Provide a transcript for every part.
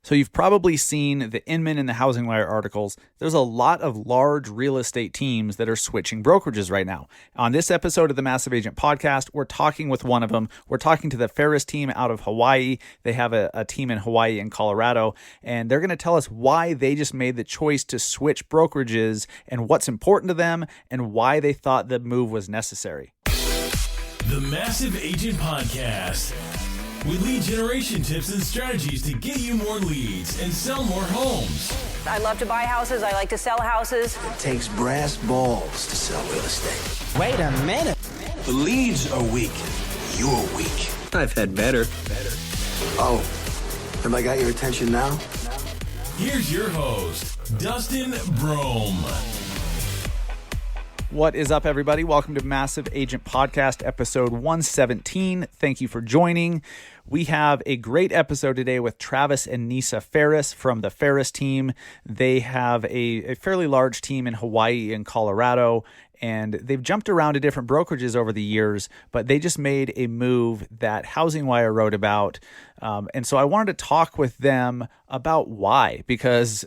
So you've probably seen the Inman and the Housing Wire articles. There's a lot of large real estate teams that are switching brokerages right now. On this episode of the Massive Agent Podcast, we're talking with one of them. We're talking to the Farris Team out of Hawaii. They have a team in Hawaii and Colorado, and they're going to tell us why they just made the choice to switch brokerages and what's important to them and why they thought the move was necessary. The Massive Agent Podcast. With lead generation tips and strategies to get you more leads and sell more homes. I love to buy houses. I like to sell houses. It takes brass balls to sell real estate. Wait a minute. The leads are weak. You're weak. I've had better. Oh, have I got your attention now? Here's your host, Dustin Brohm. What is up, everybody? Welcome to Massive Agent Podcast, episode 117. Thank you for joining. We have a great episode today with Travis and Neessa Farris from the Farris Team. They have a fairly large team in Hawaii and Colorado, and they've jumped around to different brokerages over the years, but they just made a move that Housing Wire wrote about. And so I wanted to talk with them about why, because,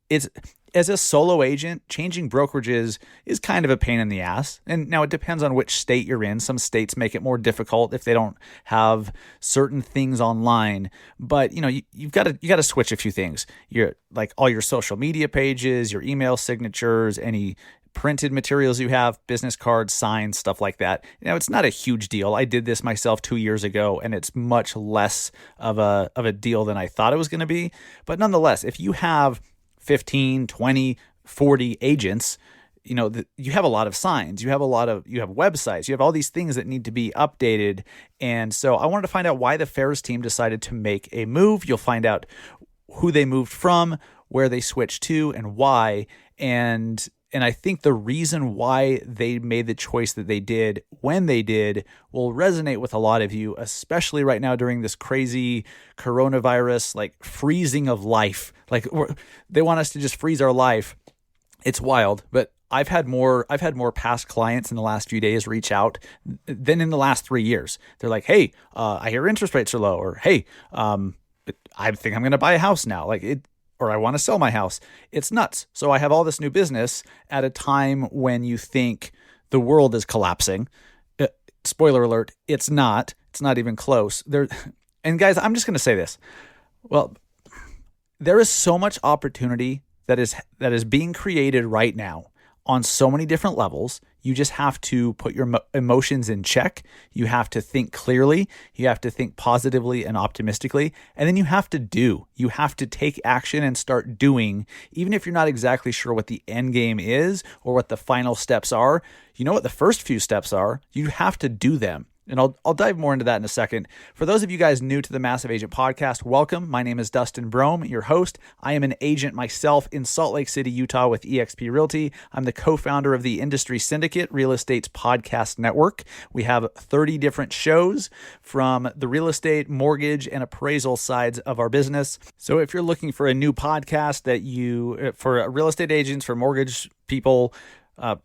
it's... As a solo agent, changing brokerages is kind of a pain in the ass. And now it depends on which state you're in. Some states make it more difficult if they don't have certain things online. But you've got to switch a few things. You're like all your social media pages, your email signatures, any printed materials you have, business cards, signs, stuff like that. It's not a huge deal. I did this myself 2 years ago, and it's much less of a deal than I thought it was going to be. But nonetheless, if you have 15, 20, 40 agents, you have a lot of signs, you have websites, you have all these things that need to be updated. And so I wanted to find out why the Farris Team decided to make a move. You'll find out who they moved from, where they switched to, and why. And I think the reason why they made the choice that they did when they did will resonate with a lot of you, especially right now during this crazy coronavirus, freezing of life. They want us to just freeze our life. It's wild, but I've had more past clients in the last few days reach out than in the last 3 years. They're like, "Hey, I hear interest rates are low," or "Hey, I think I'm going to buy a house now." Or I want to sell my house. It's nuts. So I have all this new business at a time when you think the world is collapsing. Spoiler alert, it's not. It's not even close. And guys, I'm just going to say this. Well, there is so much opportunity that is being created right now on so many different levels. You just have to put your emotions in check. You have to think clearly. You have to think positively and optimistically. And then you have to do. You have to take action and start doing, even if you're not exactly sure what the end game is or what the final steps are. You know what the first few steps are. You have to do them. And I'll dive more into that in a second. For those of you guys new to the Massive Agent Podcast, welcome. My name is Dustin Brohm, your host. I am an agent myself in Salt Lake City, Utah with eXp Realty. I'm the co-founder of the Industry Syndicate, Real Estate's podcast network. We have 30 different shows from the real estate, mortgage, and appraisal sides of our business. So if you're looking for a new podcast for real estate agents, for mortgage people,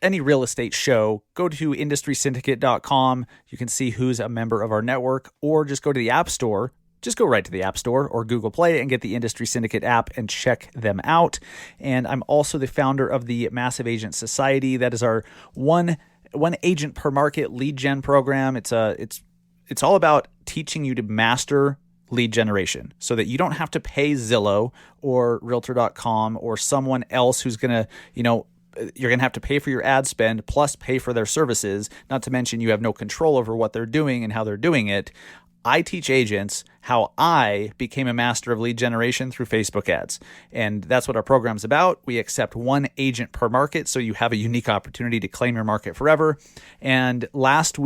any real estate show, go to industrysyndicate.com. You can see who's a member of our network, or just go to the App Store. Just go right to the App Store or Google Play and get the Industry Syndicate app and check them out. And I'm also the founder of the Massive Agent Society. That is our one agent per market lead gen program. It's all about teaching you to master lead generation so that you don't have to pay Zillow or Realtor.com or someone else who's going to, you're going to have to pay for your ad spend plus pay for their services, not to mention you have no control over what they're doing and how they're doing it. I teach agents how I became a master of lead generation through Facebook ads. And that's what our program's about. We accept one agent per market, so you have a unique opportunity to claim your market forever. And if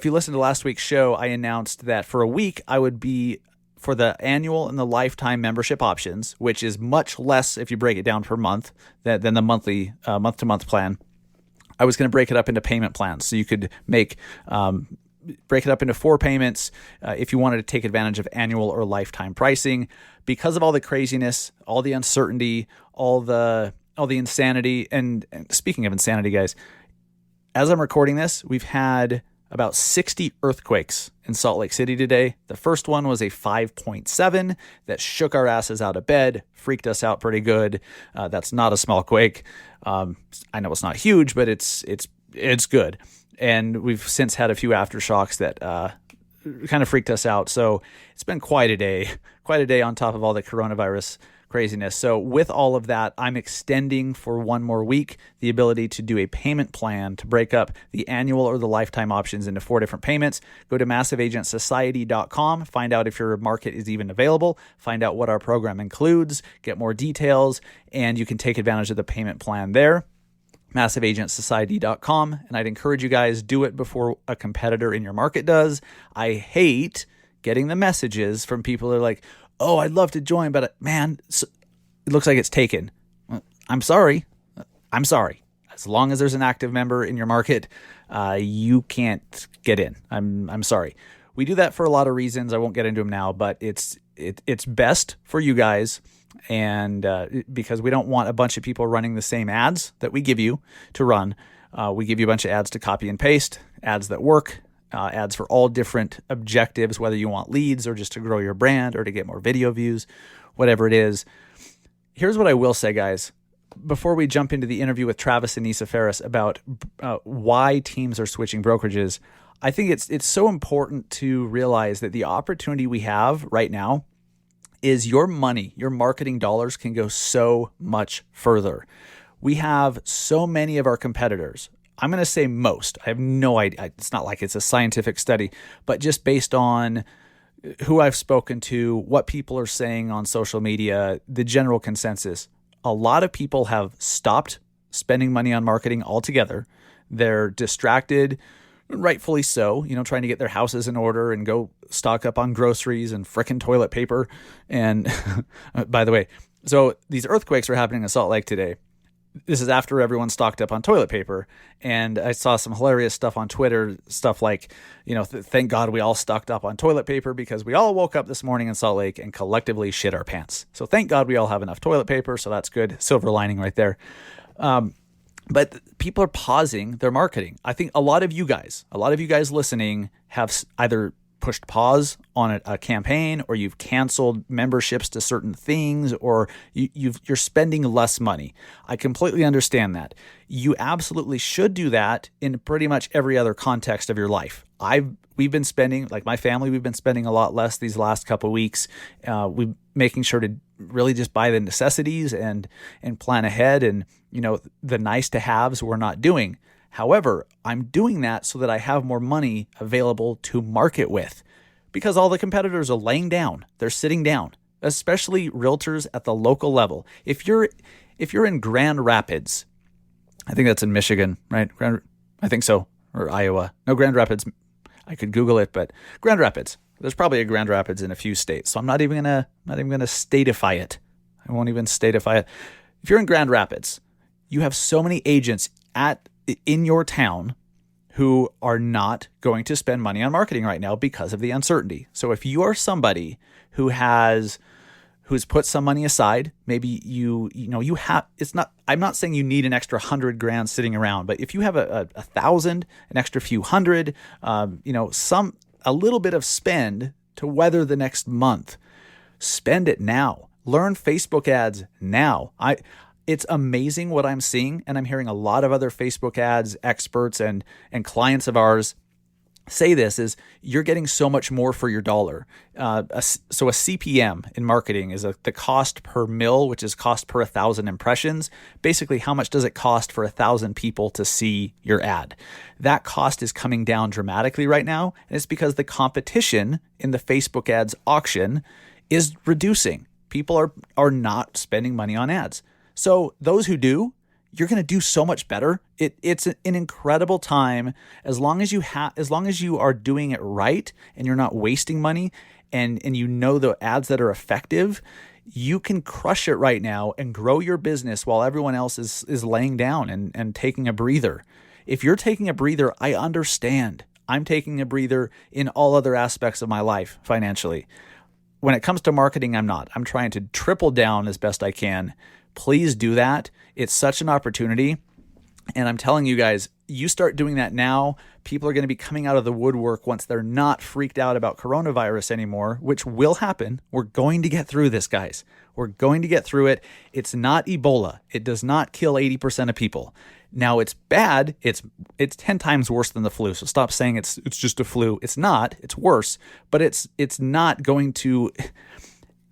you listen to last week's show, I announced that for a week I would be for the annual and the lifetime membership options, which is much less if you break it down per month than the monthly month-to-month plan. I was going to break it up into payment plans, so you could break it up into 4 payments if you wanted to take advantage of annual or lifetime pricing. Because of all the craziness, all the uncertainty, all the insanity, and speaking of insanity, guys, as I'm recording this, we've had about 60 earthquakes in Salt Lake City today. The first one was a 5.7 that shook our asses out of bed, freaked us out pretty good. That's not a small quake. I know it's not huge, but it's good. And we've since had a few aftershocks that kind of freaked us out. So it's been quite a day on top of all the coronavirus craziness. So with all of that, I'm extending for one more week the ability to do a payment plan to break up the annual or the lifetime options into 4 different payments. Go to massiveagentsociety.com, find out if your market is even available, find out what our program includes, get more details, and you can take advantage of the payment plan there. massiveagentsociety.com. And I'd encourage you guys, do it before a competitor in your market does. I hate getting the messages from people that are like, oh, I'd love to join, but man, it looks like it's taken. I'm sorry. As long as there's an active member in your market, you can't get in. I'm sorry. We do that for a lot of reasons. I won't get into them now, but it's best for you guys. And because we don't want a bunch of people running the same ads that we give you to run. We give you a bunch of ads to copy and paste, ads that work, ads for all different objectives, whether you want leads or just to grow your brand or to get more video views, whatever it is. Here's what I will say, guys. Before we jump into the interview with Travis and Neessa Farris about why teams are switching brokerages, I think it's so important to realize that the opportunity we have right now is your money, your marketing dollars can go so much further. We have so many of our competitors. I'm going to say most. I have no idea. It's not like it's a scientific study, but just based on who I've spoken to, what people are saying on social media, the general consensus, a lot of people have stopped spending money on marketing altogether. They're distracted, rightfully so, trying to get their houses in order and go stock up on groceries and frickin' toilet paper. And by the way, so these earthquakes are happening in Salt Lake today. This is after everyone stocked up on toilet paper. And I saw some hilarious stuff on Twitter, stuff like, thank God we all stocked up on toilet paper because we all woke up this morning in Salt Lake and collectively shit our pants. So thank God we all have enough toilet paper. So that's good. Silver lining right there. But people are pausing their marketing. I think a lot of you guys listening have either pushed pause on a campaign, or you've canceled memberships to certain things, or you're spending less money. I completely understand that. You absolutely should do that in pretty much every other context of your life. We've been spending, like my family, we've been spending a lot less these last couple of weeks. We're making sure to really just buy the necessities and plan ahead, and the nice to haves we're not doing. However, I'm doing that so that I have more money available to market with, because all the competitors are laying down. They're sitting down, especially realtors at the local level. If you're in Grand Rapids, I think that's in Michigan, right? I think so, or Iowa. No, Grand Rapids. I could Google it, but Grand Rapids. There's probably a Grand Rapids in a few states, so I'm not even gonna statify it. I won't even statify it. If you're in Grand Rapids, you have so many agents in your town who are not going to spend money on marketing right now because of the uncertainty. So if you are somebody who's put some money aside, maybe you have, I'm not saying you need an extra $100,000 sitting around, but if you have a thousand, an extra few hundred, a little bit of spend to weather the next month, spend it now. Learn Facebook ads now. It's amazing what I'm seeing, and I'm hearing a lot of other Facebook ads experts and clients of ours say this, is you're getting so much more for your dollar. So a CPM in marketing is the cost per mil, which is cost per 1,000 impressions. Basically, how much does it cost for 1,000 people to see your ad? That cost is coming down dramatically right now, and it's because the competition in the Facebook ads auction is reducing. People are not spending money on ads. So those who do, you're going to do so much better. It's an incredible time as long as you are doing it right and you're not wasting money and the ads that are effective. You can crush it right now and grow your business while everyone else is laying down and taking a breather. If you're taking a breather, I understand. I'm taking a breather in all other aspects of my life financially. When it comes to marketing, I'm not. I'm trying to triple down as best I can. Please do that. It's such an opportunity. And I'm telling you guys, you start doing that now, people are going to be coming out of the woodwork once they're not freaked out about coronavirus anymore, which will happen. We're going to get through this, guys. We're going to get through it. It's not Ebola. It does not kill 80% of people. Now, it's bad. It's 10 times worse than the flu. So stop saying it's just a flu. It's not. It's worse, but it's not going to.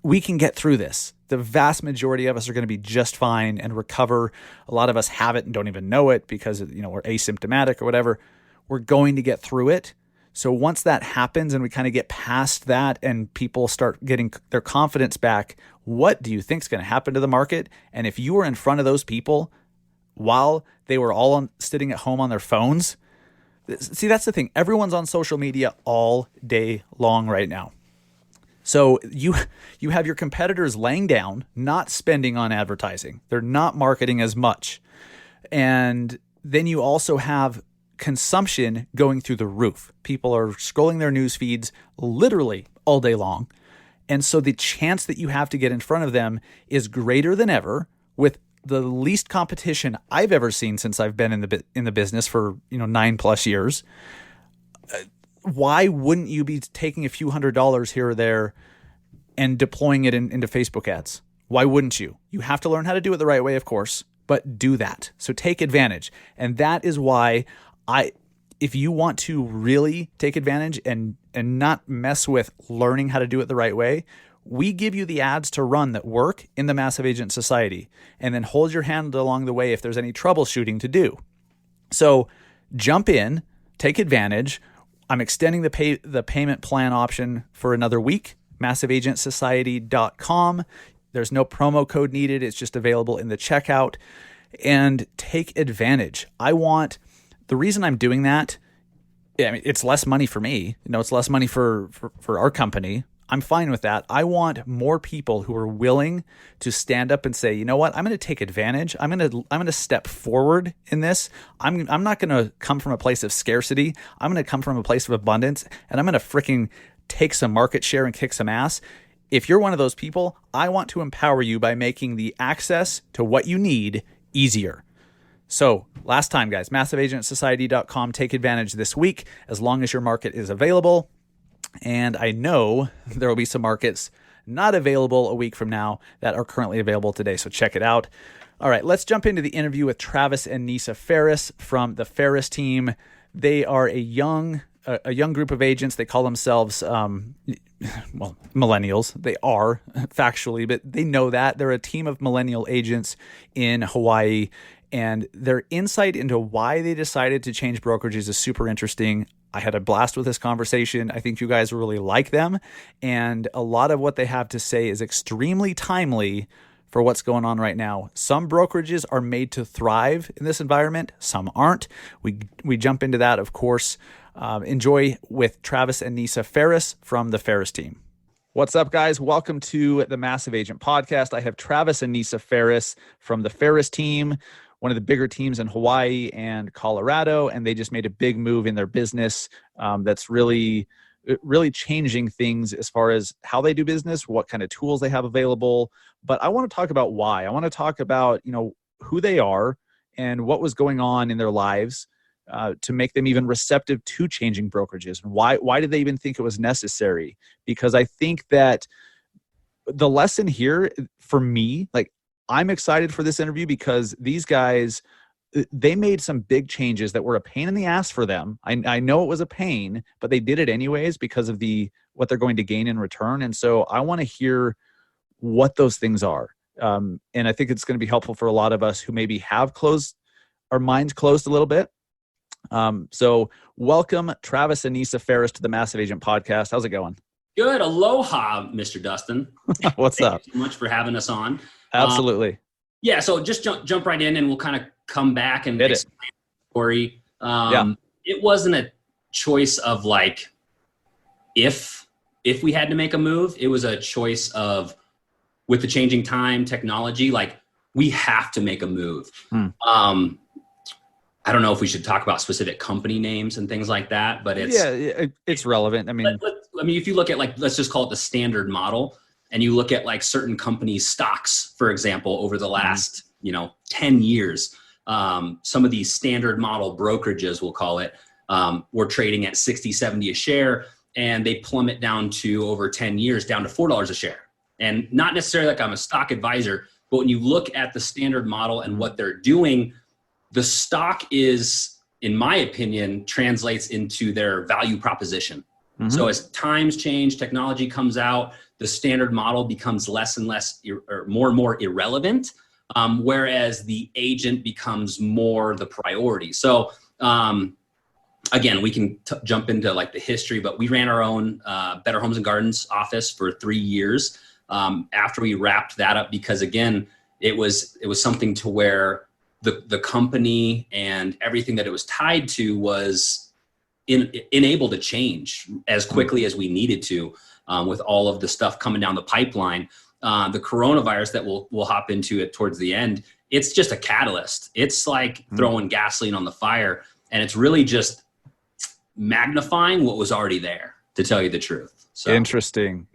We can get through this. The vast majority of us are going to be just fine and recover. A lot of us have it and don't even know it because, we're asymptomatic or whatever. We're going to get through it. So once that happens and we kind of get past that and people start getting their confidence back, what do you think is going to happen to the market? And if you were in front of those people while they were all sitting at home on their phones, see, that's the thing. Everyone's on social media all day long right now. So you have your competitors laying down, not spending on advertising. They're not marketing as much. And then you also have consumption going through the roof. People are scrolling their news feeds literally all day long. And so the chance that you have to get in front of them is greater than ever, with the least competition I've ever seen since I've been in the business for 9+ years. Why wouldn't you be taking a few $100s here or there and deploying it into Facebook ads? Why wouldn't you? You have to learn how to do it the right way, of course, but do that. So take advantage. And that is why if you want to really take advantage and not mess with learning how to do it the right way, we give you the ads to run that work in the Massive Agent Society, and then hold your hand along the way if there's any troubleshooting to do. So jump in, take advantage. I'm extending the payment plan option for another week, massiveagentsociety.com. There's no promo code needed. It's just available in the checkout, and take advantage. The reason I'm doing that, it's less money for me. It's less money for our company. I'm fine with that. I want more people who are willing to stand up and say, you know what, I'm going to take advantage. I'm going to step forward in this. I'm not going to come from a place of scarcity. I'm going to come from a place of abundance, and I'm going to freaking take some market share and kick some ass. If you're one of those people, I want to empower you by making the access to what you need easier. So last time, guys, massiveagentsociety.com. Take advantage this week as long as your market is available. And I know there will be some markets not available a week from now that are currently available today. So check it out. All right, let's jump into the interview with Travis and Neessa Farris from the Farris Team. They are a young group of agents. They call themselves, millennials. They are factually, but they know that. They're a team of millennial agents in Hawaii. And their insight into why they decided to change brokerages is super interesting. I had a blast with this conversation. I think you guys really like them. And a lot of what they have to say is extremely timely for what's going on right now. Some brokerages are made to thrive in this environment. Some aren't. We jump into that, of course. Enjoy with Travis and Neessa Farris from the Farris Team. What's up, guys? Welcome to the Massive Agent Podcast. I have Travis and Neessa Farris from the Farris Team, one of the bigger teams in Hawaii and Colorado, and they just made a big move in their business that's really changing things as far as how they do business, what kind of tools they have available. But I want to talk about why. I want to talk about who they are and what was going on in their lives to make them even receptive to changing brokerages, and why did they even think it was necessary? Because I think that the lesson here for me, I'm excited for this interview because these guys, they made some big changes that were a pain in the ass for them. I know it was a pain, but they did it anyways because of what they're going to gain in return. And so I want to hear what those things are. And I think it's going to be helpful for a lot of us who maybe have our minds closed a little bit. So welcome Travis and Neessa Farris to the Massive Agent Podcast. How's it going? Good. Aloha, Mr. Dustin. What's up? Thank you so much for having us on. Absolutely. Yeah. So just jump right in and we'll kind of come back and explain the story. It wasn't a choice of if we had to make a move. It was a choice of, with the changing time, technology, we have to make a move. I don't know if we should talk about specific company names and things like that, but it's relevant. I mean, if you look at let's just call it the standard model, and you look at certain companies' stocks, for example, over the last 10 years, some of these standard model brokerages, we'll call it, were trading at 60, 70 a share, and they plummet down to over 10 years down to $4 a share. And not necessarily like I'm a stock advisor, but when you look at the standard model and what they're doing, the stock is, in my opinion, translates into their value proposition. Mm-hmm. So as times change, technology comes out, the standard model becomes less and less or more and more irrelevant, whereas the agent becomes more the priority. So again, we can jump into like the history, but we ran our own Better Homes and Gardens office for 3 years after we wrapped that up, because again, it was something to where the company and everything that it was tied to was unable to change as quickly as we needed to, with all of the stuff coming down the pipeline. The coronavirus that we'll hop into it towards the end, it's just a catalyst. It's like throwing gasoline on the fire, and it's really just magnifying what was already there, to tell you the truth. So. Interesting.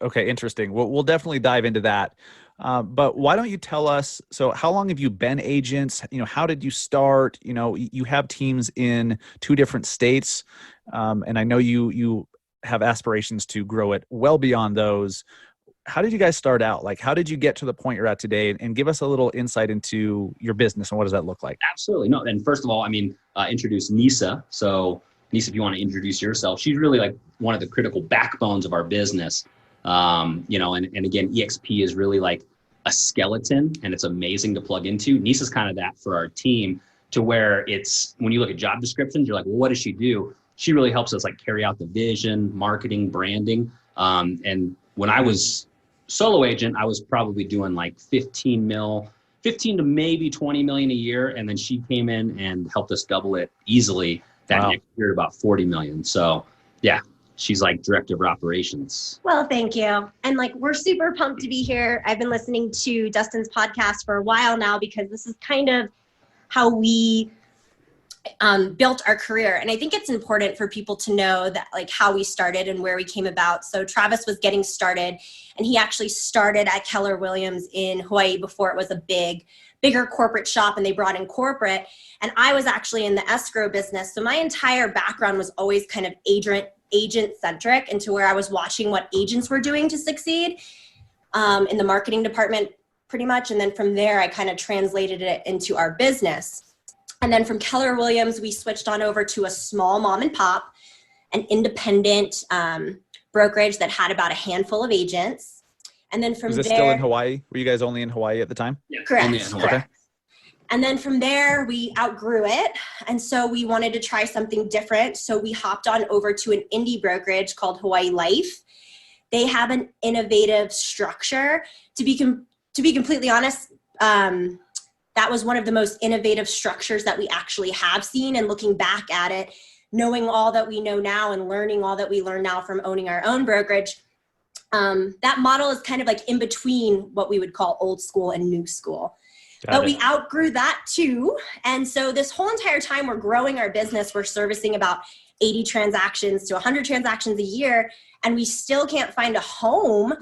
Okay, interesting. We'll definitely dive into that. But why don't you tell us, so how long have you been agents? How did you start? You have teams in 2 different states. And I know you have aspirations to grow it well beyond those. How did you guys start out? Like, how did you get to the point you're at today? And give us a little insight into your business and what does that look like? Absolutely. No. And first of all, introduce Neessa. So Neessa, if you want to introduce yourself, she's really like one of the critical backbones of our business. And again, EXP is really like a skeleton, and it's amazing to plug into. Neessa's kind of that for our team, to where it's, when you look at job descriptions, you're like, well, what does she do? She really helps us like carry out the vision, marketing, branding. And when I was solo agent, I was probably doing like 15 to maybe 20 million a year. And then she came in and helped us double it easily that next year, about 40 million. So yeah. She's like director of operations. Well, thank you. And like, we're super pumped to be here. I've been listening to Dustin's podcast for a while now, because this is kind of how we built our career. And I think it's important for people to know that like how we started and where we came about. So Travis was getting started, and he actually started at Keller Williams in Hawaii before it was a bigger corporate shop, and they brought in corporate. And I was actually in the escrow business. So my entire background was always kind of agent-centric, and to where I was watching what agents were doing to succeed in the marketing department pretty much. And then from there, I kind of translated it into our business. And then from Keller Williams, we switched on over to a small mom and pop, an independent brokerage that had about a handful of agents. And then from Was this there, still in Hawaii? Were you guys only in Hawaii at the time? Yeah, correct. Only in Hawaii. Okay. And then from there, we outgrew it. And so we wanted to try something different. So we hopped on over to an indie brokerage called Hawaii Life. They have an innovative structure. To be completely honest, that was one of the most innovative structures that we actually have seen. And looking back at it, knowing all that we know now and learning all that we learn now from owning our own brokerage, that model is kind of like in between what we would call old school and new school. But we outgrew that too. And so this whole entire time we're growing our business, we're servicing about 80 transactions to 100 transactions a year, and we still can't find a home.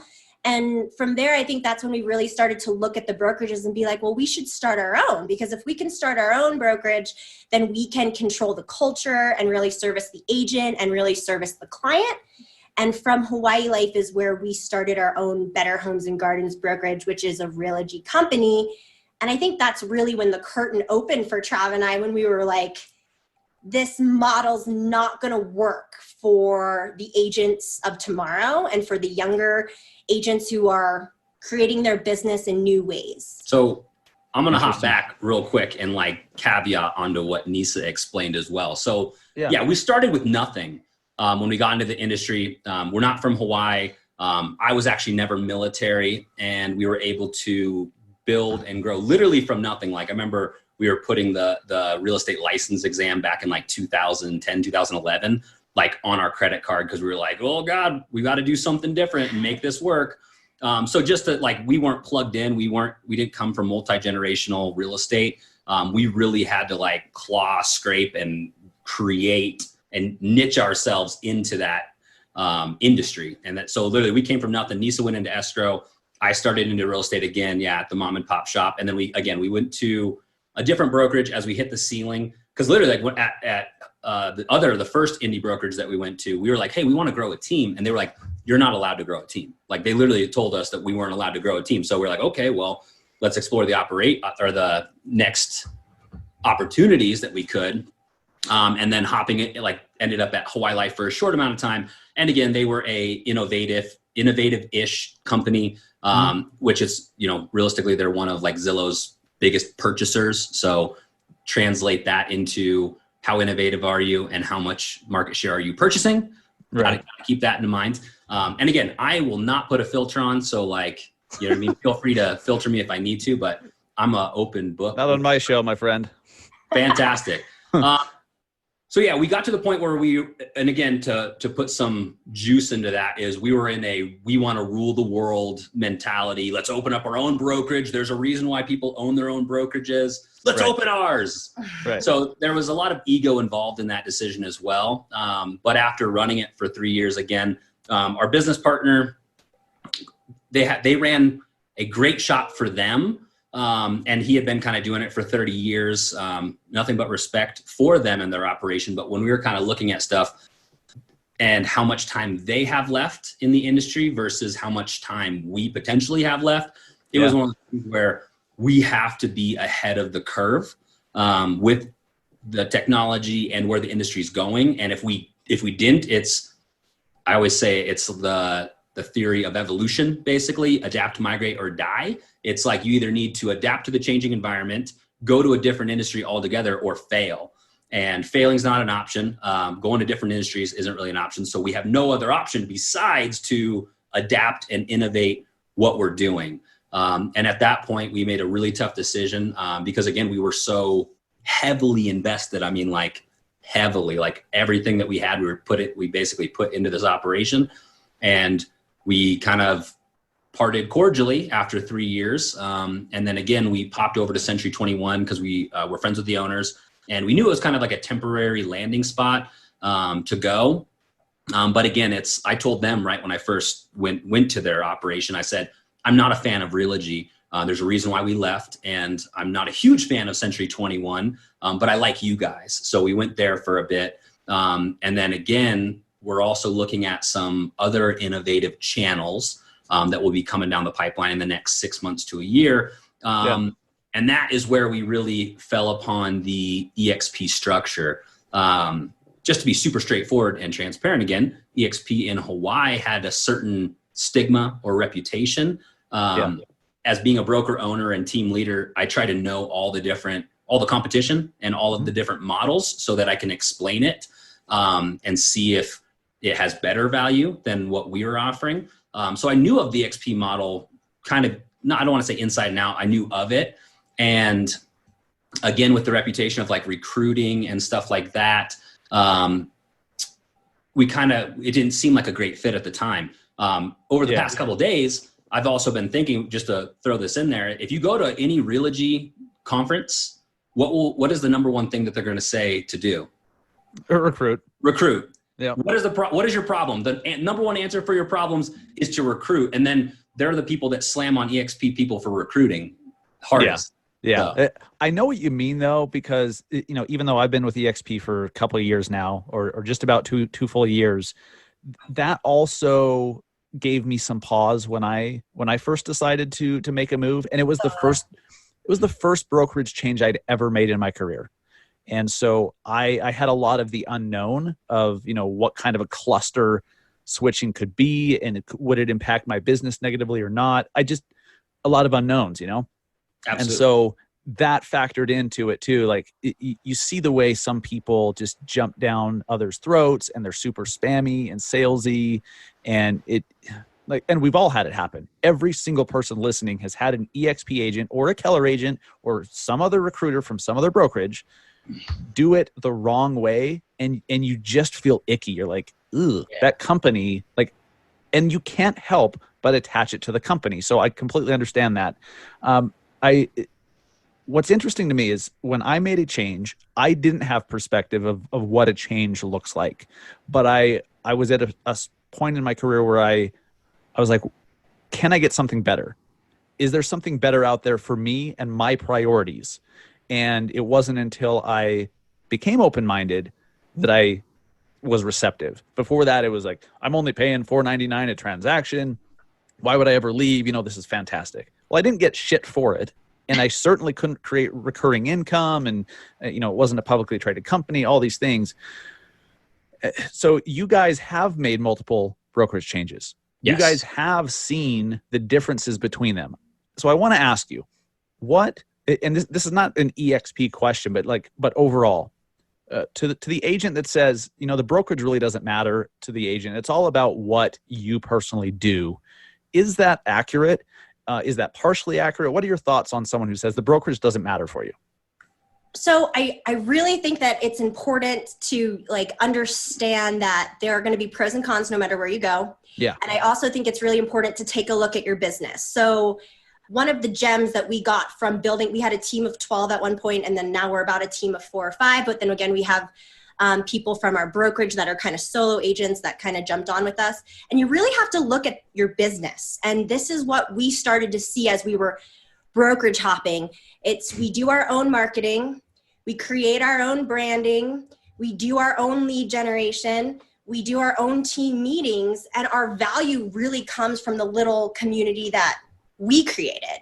And from there, I think that's when we really started to look at the brokerages and be like, well, we should start our own, because if we can start our own brokerage, then we can control the culture and really service the agent and really service the client. And from Hawaii Life is where we started our own Better Homes and Gardens brokerage, which is a Realty company. And I think that's really when the curtain opened for Trav and I, when we were like, this model's not going to work for the agents of tomorrow and for the younger agents who are creating their business in new ways. So I'm going to hop back real quick and like caveat onto what Neessa explained as well. So yeah, we started with nothing when we got into the industry. We're not from Hawaii. I was actually never military, and we were able to build and grow literally from nothing. Like I remember we were putting the real estate license exam back in like 2010, 2011, like on our credit card, because we were like, oh God, we got to do something different and make this work. So just that, like, we weren't plugged in. We didn't come from multi-generational real estate. We really had to like claw, scrape, and create and niche ourselves into that industry. And that, so literally we came from nothing. Neessa went into escrow. I started into real estate again, at the mom and pop shop. And then we went to a different brokerage as we hit the ceiling. Because literally, like at the first indie brokerage that we went to, we were like, hey, we want to grow a team. And they were like, you're not allowed to grow a team. Like they literally told us that we weren't allowed to grow a team. So we're like, okay, well, let's explore the next opportunities that we could. And then hopping it, like ended up at Hawaii Life for a short amount of time. And again, they were a innovative-ish company, which is, realistically, they're one of like Zillow's biggest purchasers. So translate that into how innovative are you and how much market share are you purchasing? Right. Gotta keep that in mind. And again, I will not put a filter on. So like, you know what I mean? Feel free to filter me if I need to, but I'm an open book. Not on my show, my friend. Fantastic. So yeah, we got to the point where and again, to put some juice into that is we were in we want to rule the world mentality. Let's open up our own brokerage. There's a reason why people own their own brokerages. Let's open ours. Right. So there was a lot of ego involved in that decision as well. But after running it for 3 years, again, our business partner, they ran a great shop for them. And he had been kind of doing it for 30 years, nothing but respect for them and their operation. But when we were kind of looking at stuff and how much time they have left in the industry versus how much time we potentially have left, it was one of the things where we have to be ahead of the curve with the technology and where the industry is going. And if we didn't, I always say it's the theory of evolution, basically adapt, migrate, or die. It's like you either need to adapt to the changing environment, go to a different industry altogether, or fail. And failing is not an option. Going to different industries isn't really an option. So we have no other option besides to adapt and innovate what we're doing. And at that point, we made a really tough decision because, again, we were so heavily invested. I mean, like heavily, like everything that we had, we basically put into this operation. And we kind of parted cordially after 3 years. And then again, we popped over to Century 21 because we were friends with the owners. And we knew it was kind of like a temporary landing spot to go. But again, I told them right when I first went to their operation, I said, I'm not a fan of Realty. There's a reason why we left. And I'm not a huge fan of Century 21, but I like you guys. So we went there for a bit. And then again, we're also looking at some other innovative channels that will be coming down the pipeline in the next 6 months to a year. And that is where we really fell upon the EXP structure. Just to be super straightforward and transparent again, EXP in Hawaii had a certain stigma or reputation. As being a broker owner and team leader, I try to know all the competition and all of the different models so that I can explain it and see if it has better value than what we were offering. So I knew of the XP model kind of, I don't want to say inside and out, I knew of it. And again, with the reputation of like recruiting and stuff like that, it didn't seem like a great fit at the time. Over the past couple of days, I've also been thinking, just to throw this in there, if you go to any Realty conference, what is the number one thing that they're going to say to do? Recruit. Yeah. What is your problem? The number one answer for your problems is to recruit. And then they're the people that slam on EXP people for recruiting hardest. Yeah. So. I know what you mean though, because even though I've been with EXP for a couple of years now, or just about two full years, that also gave me some pause when I first decided to make a move. And it was the first brokerage change I'd ever made in my career. And so I had a lot of the unknown of, what kind of a cluster switching could be, and would it impact my business negatively or not? A lot of unknowns, Absolutely. And so that factored into it too. Like you see the way some people just jump down others' throats and they're super spammy and salesy, and and we've all had it happen. Every single person listening has had an EXP agent or a Keller agent or some other recruiter from some other brokerage do it the wrong way, and you just feel icky. You're like, ugh, that company, and you can't help but attach it to the company. So I completely understand that. What's interesting to me is when I made a change, I didn't have perspective of what a change looks like. But I was at a point in my career where I was like, can I get something better? Is there something better out there for me and my priorities? And it wasn't until I became open-minded that I was receptive. Before that, it was like, I'm only paying $4.99 a transaction. Why would I ever leave? This is fantastic. Well, I didn't get shit for it. And I certainly couldn't create recurring income. And, it wasn't a publicly traded company, all these things. So you guys have made multiple brokerage changes. Yes. You guys have seen the differences between them. So I want to ask you, what, and this is not an EXP question, but overall, to the agent that says, the brokerage really doesn't matter to the agent. It's all about what you personally do. Is that accurate? Is that partially accurate? What are your thoughts on someone who says the brokerage doesn't matter for you? So I really think that it's important to understand that there are going to be pros and cons no matter where you go. Yeah. And I also think it's really important to take a look at your business. So one of the gems that we got from building, we had a team of 12 at one point, and then now we're about a team of 4 or 5. But then again, we have people from our brokerage that are kind of solo agents that kind of jumped on with us. And you really have to look at your business. And this is what we started to see as we were brokerage hopping. We do our own marketing. We create our own branding. We do our own lead generation. We do our own team meetings. And our value really comes from the little community that we created.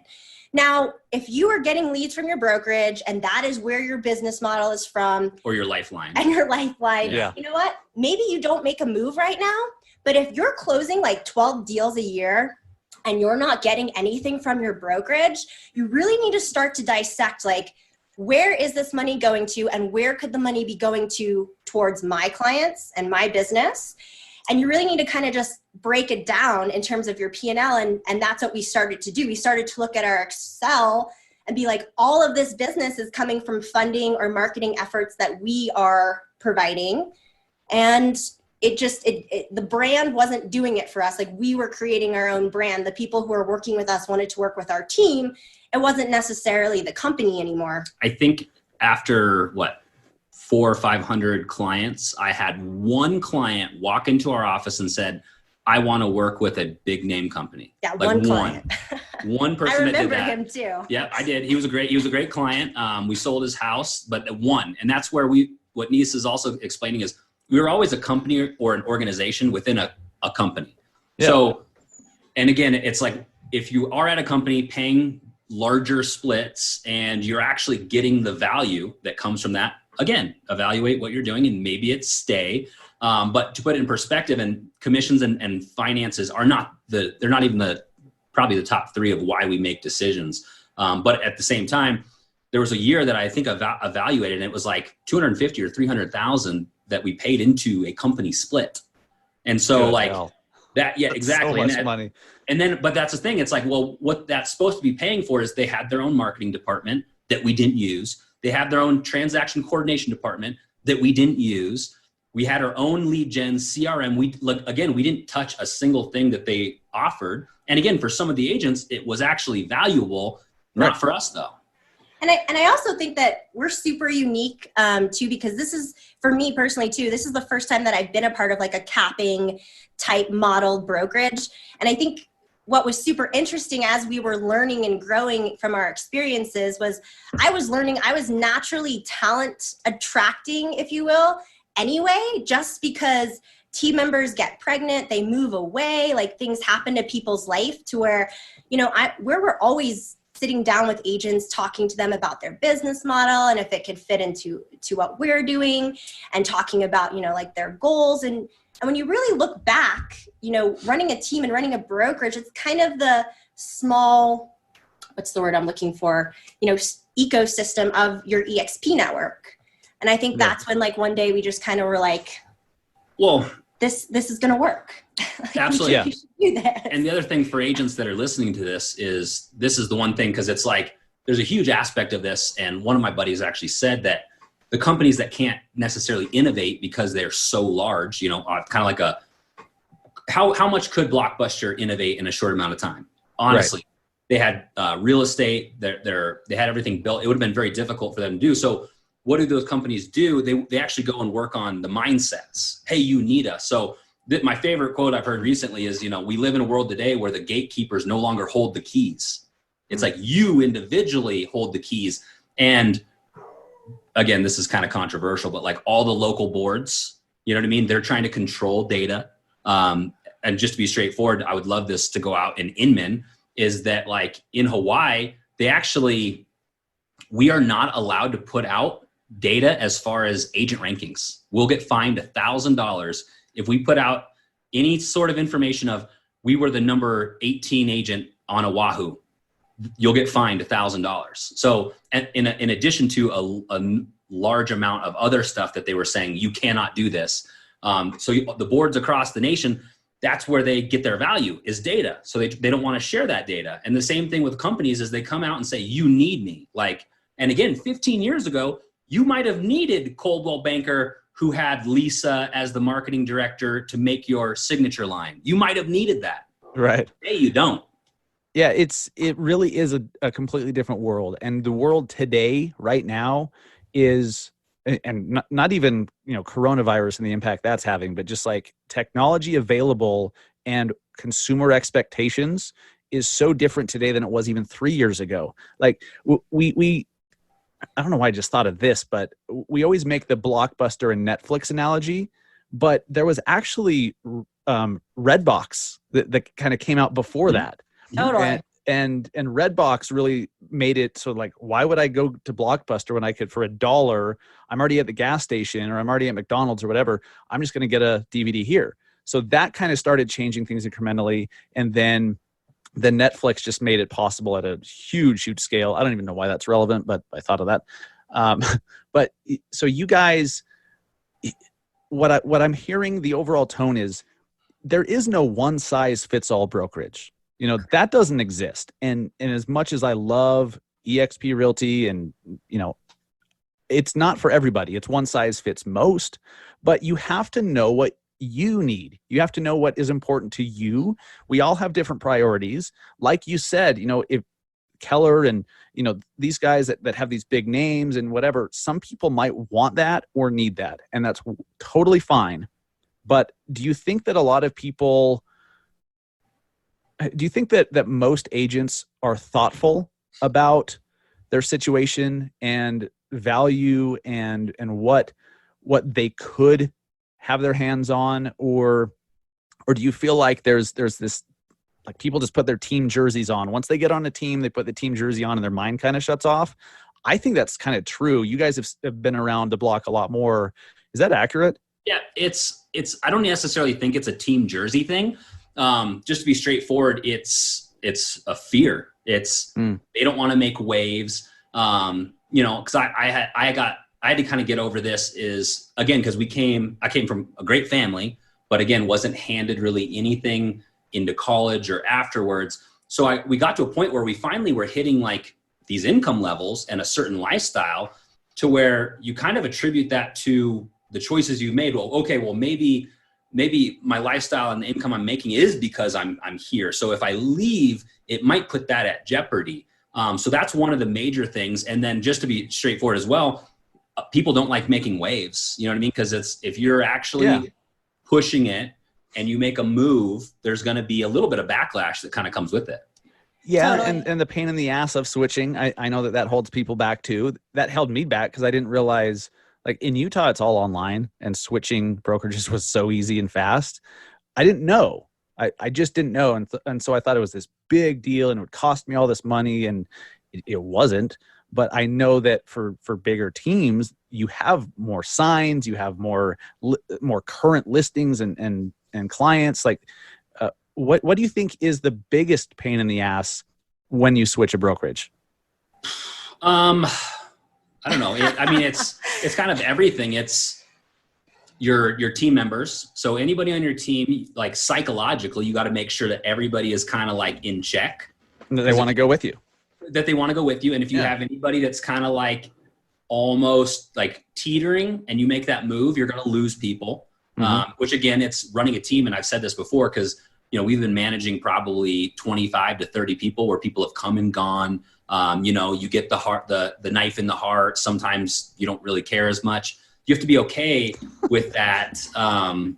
Now, if you are getting leads from your brokerage and that is where your business model is from, or your lifeline, Yeah. You know what? Maybe you don't make a move right now, but if you're closing 12 deals a year and you're not getting anything from your brokerage, you really need to start to dissect where is this money going to, and where could the money be going to towards my clients and my business? And you really need to kind of just break it down in terms of your P&L. And that's what we started to do. We started to look at our Excel and be like, all of this business is coming from funding or marketing efforts that we are providing. And the brand wasn't doing it for us. We were creating our own brand. The people who are working with us wanted to work with our team. It wasn't necessarily the company anymore. I think after 400 or 500 clients, I had one client walk into our office and said, I want to work with a big name company. Yeah, one client. One person that did that. I remember him too. Yeah, I did. He was a great client. We sold his house, but one. And that's where what Neessa is also explaining is we were always a company or an organization within a company. Yeah. So, and again, it's if you are at a company paying larger splits and you're actually getting the value that comes from that, again, evaluate what you're doing and maybe it's stay. But to put it in perspective, and commissions and finances are they're not even probably the top 3 of why we make decisions. But at the same time, there was a year that I think evaluated, and it was $250,000 or $300,000 that we paid into a company split. And so that, yeah, exactly. So much money. And then, but that's the thing. It's what that's supposed to be paying for is they had their own marketing department that we didn't use. They had their own transaction coordination department that we didn't use. We had our own lead gen CRM. We didn't touch a single thing that they offered. And again, for some of the agents, it was actually valuable, not for us though. And I also think that we're super unique too, because this is, for me personally too, this is the first time that I've been a part of a capping type model brokerage. And I think what was super interesting as we were learning and growing from our experiences was I was naturally talent attracting, if you will, anyway, just because team members get pregnant, they move away, things happen to people's life to where, we're always sitting down with agents, talking to them about their business model and if it could fit into what we're doing, and talking about, their goals. And when you really look back, running a team and running a brokerage, it's kind of the small, what's the word I'm looking for, ecosystem of your EXP network. And I think that's when one day we just kind of were well, this is going to work. Absolutely. We should do this. And the other thing for agents that are listening to this is the one thing, because it's there's a huge aspect of this. And one of my buddies actually said that the companies that can't necessarily innovate because they're so large, kind of how much could Blockbuster innovate in a short amount of time? Honestly, They had real estate, they had everything built. It would have been very difficult for them to do. So what do those companies do? They actually go and work on the mindsets. Hey, you need us. So my favorite quote I've heard recently is, we live in a world today where the gatekeepers no longer hold the keys. It's you individually hold the keys. And again, this is kind of controversial, but like all the local boards, you know what I mean? They're trying to control data. And just to be straightforward, I would love this to go out in Inman, is that like in Hawaii, we are not allowed to put out data as far as agent rankings. We'll get fined $1,000 if we put out any sort of information of we were the number 18 agent on Oahu. You'll get fined $1,000. So in addition to a large amount of other stuff that they were saying, you cannot do this. The boards across the nation, that's where they get their value, is data. So they don't want to share that data. And the same thing with companies is they come out and say, you need me. Like, and again, 15 years ago, you might have needed Coldwell Banker, who had Lisa as the marketing director, to make your signature line. You might have needed that. Right. Today you don't. Yeah, it really is a completely different world. And the world today, right now, is, and not even, coronavirus and the impact that's having, but just like technology available and consumer expectations is so different today than it was even 3 years ago. Like we I don't know why I just thought of this, but we always make the Blockbuster and Netflix analogy, but there was actually Redbox that kind of came out before that. Totally. And Redbox really made it so like, why would I go to Blockbuster when I could, for $1, I'm already at the gas station or I'm already at McDonald's or whatever. I'm just going to get a DVD here. So that kind of started changing things incrementally. And then the Netflix just made it possible at a huge, huge scale. I don't even know why that's relevant, but I thought of that. But so you guys, what I'm hearing, the overall tone is there is no one size fits all brokerage. That doesn't exist. And as much as I love eXp Realty and, it's not for everybody. It's one size fits most, but you have to know what you need. You have to know what is important to you. We all have different priorities. Like you said, if Keller and, these guys that have these big names and whatever, some people might want that or need that. And that's totally fine. But do you think that a lot of people, do you think that most agents are thoughtful about their situation and value and what they could have their hands on, or do you feel like there's this, like, people just put their team jerseys on? Once they get on a team, they put the team jersey on and their mind kind of shuts off? I think that's kind of true. You guys have been around the block a lot more. Is that accurate? Yeah, it's I don't necessarily think it's a team jersey thing. Just to be straightforward, it's a fear. It's they don't want to make waves. Because I had to kind of get over this, is again, because I came from a great family, but again, wasn't handed really anything into college or afterwards. So we got to a point where we finally were hitting like these income levels and a certain lifestyle to where you kind of attribute that to the choices you've made. Well, okay, well, maybe my lifestyle and the income I'm making is because I'm here. So if I leave, it might put that at jeopardy. So that's one of the major things. And then just to be straightforward as well, people don't like making waves. You know what I mean? Because if you're actually pushing it and you make a move, there's going to be a little bit of backlash that kind of comes with it. Yeah, Totally. and the pain in the ass of switching, I know that holds people back too. That held me back because I didn't realize, like, in Utah, it's all online and switching brokerages was so easy and fast. I didn't know. I just didn't know. And so I thought it was this big deal and it would cost me all this money, and it wasn't. But I know that for bigger teams, you have more signs, you have more current listings and clients. Like, what do you think is the biggest pain in the ass when you switch a brokerage? I don't know. It's kind of everything. It's your team members. So anybody on your team, like, psychologically, you got to make sure that everybody is kind of like in check. And they want to go with you. That they want to go with you. And if you have anybody that's kind of like almost like teetering and you make that move, you're going to lose people. Which again, it's running a team. And I've said this before, because, we've been managing probably 25 to 30 people where people have come and gone. You get the knife in the heart. Sometimes you don't really care as much. You have to be okay with that. And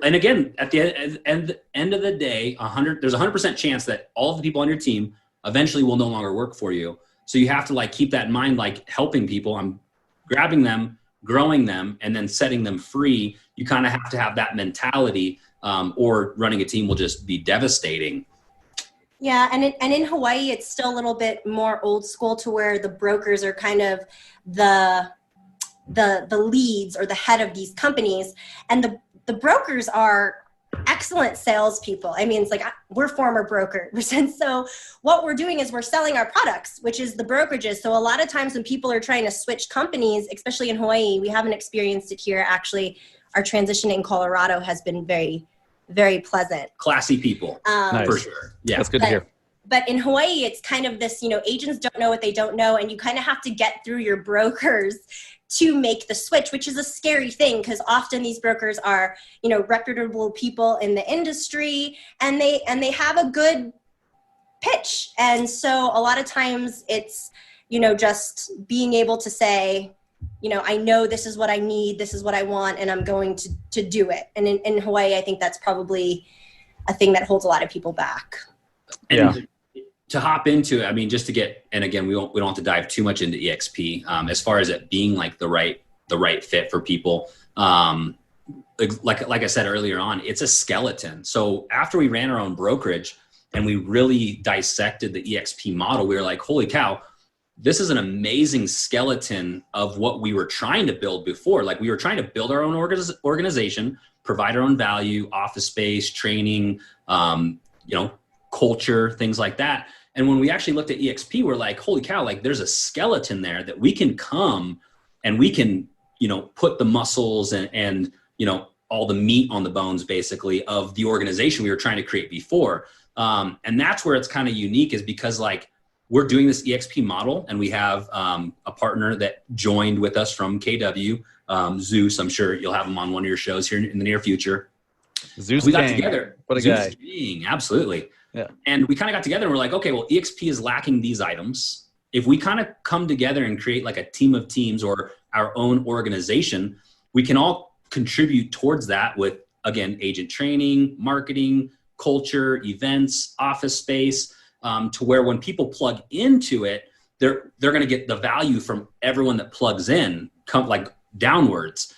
again, at the end of the day, there's 100% chance that all of the people on your team eventually will no longer work for you. So you have to like keep that in mind, like helping people. I'm grabbing them, growing them, and then setting them free. You kind of have to have that mentality, or running a team will just be devastating. Yeah, and in Hawaii, it's still a little bit more old school, to where the brokers are kind of the leads or the head of these companies, and the brokers are excellent salespeople. I mean, it's like, we're former brokers, and so what we're doing is we're selling our products, which is the brokerages. So a lot of times when people are trying to switch companies, especially in Hawaii, we haven't experienced it here. Actually, our transition in Colorado has been very, very pleasant. Classy people, Nice. for sure. Yeah, That's good to hear. But in Hawaii, it's kind of this, agents don't know what they don't know, and you kind of have to get through your brokers to make the switch, which is a scary thing, because often these brokers are, reputable people in the industry, and they have a good pitch. And so a lot of times it's, just being able to say, I know this is what I need, this is what I want, and I'm going to do it. And in Hawaii, I think that's probably a thing that holds a lot of people back. And to hop into it, I mean, just to get, and again, we don't have to dive too much into EXP, as far as it being like the right fit for people. Like I said earlier on, it's a skeleton. So after we ran our own brokerage and we really dissected the EXP model, we were like, holy cow, this is an amazing skeleton of what we were trying to build before. Like, we were trying to build our own organization, provide our own value, office space, training, culture, things like that. And when we actually looked at EXP, we're like, holy cow, like there's a skeleton there that we can come and we can, put the muscles and all the meat on the bones, basically, of the organization we were trying to create before. And that's where it's kind of unique, is because like, we're doing this EXP model, and we have a partner that joined with us from KW, Zeus. I'm sure you'll have him on one of your shows here in the near future. Zeus, we got together. What a Zeus guy. Gang, absolutely. Yeah. And we kind of got together and we're like, okay, well, EXP is lacking these items. If we kind of come together and create like a team of teams or our own organization, we can all contribute towards that with, again, agent training, marketing, culture, events, office space, to where when people plug into it, they're going to get the value from everyone that plugs in, come like downwards.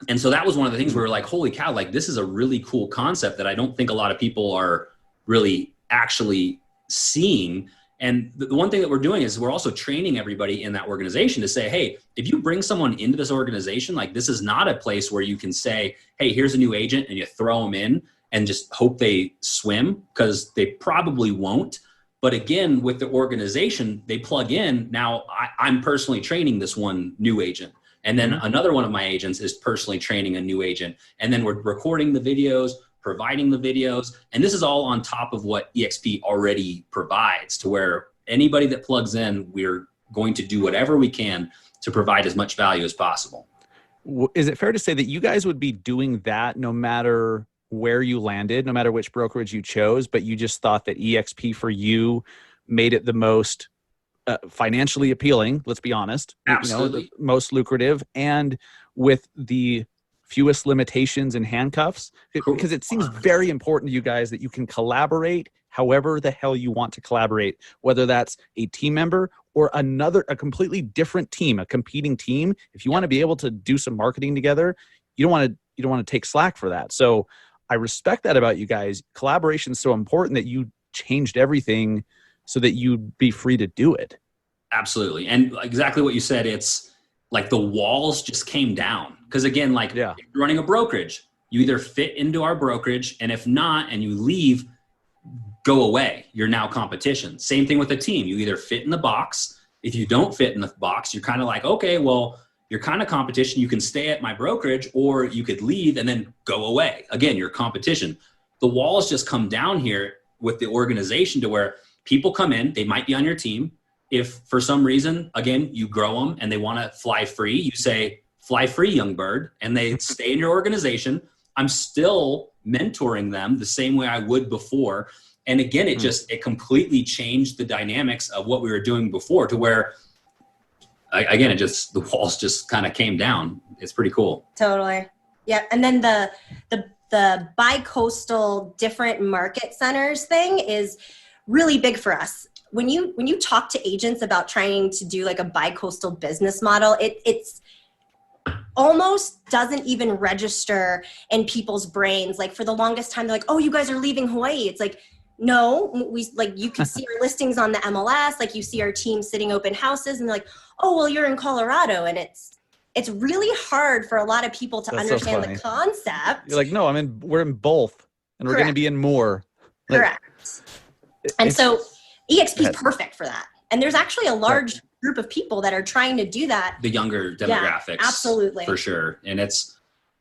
And so that was one of the things where we were like, holy cow, like this is a really cool concept that I don't think a lot of people are really actually seeing. And the one thing that we're doing is we're also training everybody in that organization to say, hey, if you bring someone into this organization, like this is not a place where you can say, hey, here's a new agent, and you throw them in and just hope they swim, because they probably won't. But again, with the organization, they plug in. Now I'm personally training this one new agent. And then another one of my agents is personally training a new agent. And then we're recording the videos, providing the videos. And this is all on top of what EXP already provides, to where anybody that plugs in, we're going to do whatever we can to provide as much value as possible. Is it fair to say that you guys would be doing that no matter where you landed, no matter which brokerage you chose, but you just thought that EXP for you made it the most financially appealing, let's be honest, Absolutely. The most lucrative, and with the fewest limitations and handcuffs? Because it seems very important to you guys that you can collaborate however the hell you want to collaborate, whether that's a team member or a completely different team, a competing team. If you want to be able to do some marketing together, you don't want to take slack for that. So I respect that about you guys. Collaboration is so important that you changed everything so that you'd be free to do it. Absolutely. And exactly what you said, it's like the walls just came down. Because again, like if you're running a brokerage, you either fit into our brokerage, and if not, and you leave, go away. You're now competition. Same thing with a team. You either fit in the box. If you don't fit in the box, you're kind of like, okay, well, you're kind of competition. You can stay at my brokerage, or you could leave and then go away. Again, you're competition. The walls just come down here with the organization, to where people come in, they might be on your team. If for some reason, again, you grow them and they want to fly free, you say, fly free, young bird, and they stay in your organization. I'm still mentoring them the same way I would before. And again, it completely changed the dynamics of what we were doing before, to where, again, the walls just kind of came down. It's pretty cool. Totally. Yeah. And then the bi-coastal different market centers thing is really big for us. when you talk to agents about trying to do like a bi-coastal business model, it's almost doesn't even register in people's brains. Like for the longest time, they're like, oh, you guys are leaving Hawaii. It's like, no, we like, you can see our listings on the MLS, like you see our team sitting open houses and they're like, oh, well, you're in Colorado. And it's really hard for a lot of people to understand the concept. You're like, no, we're in both and we're going to be in more. Correct. And so EXP is perfect for that. And there's actually a large group of people that are trying to do that. The younger demographics. Yeah, absolutely. For sure. And it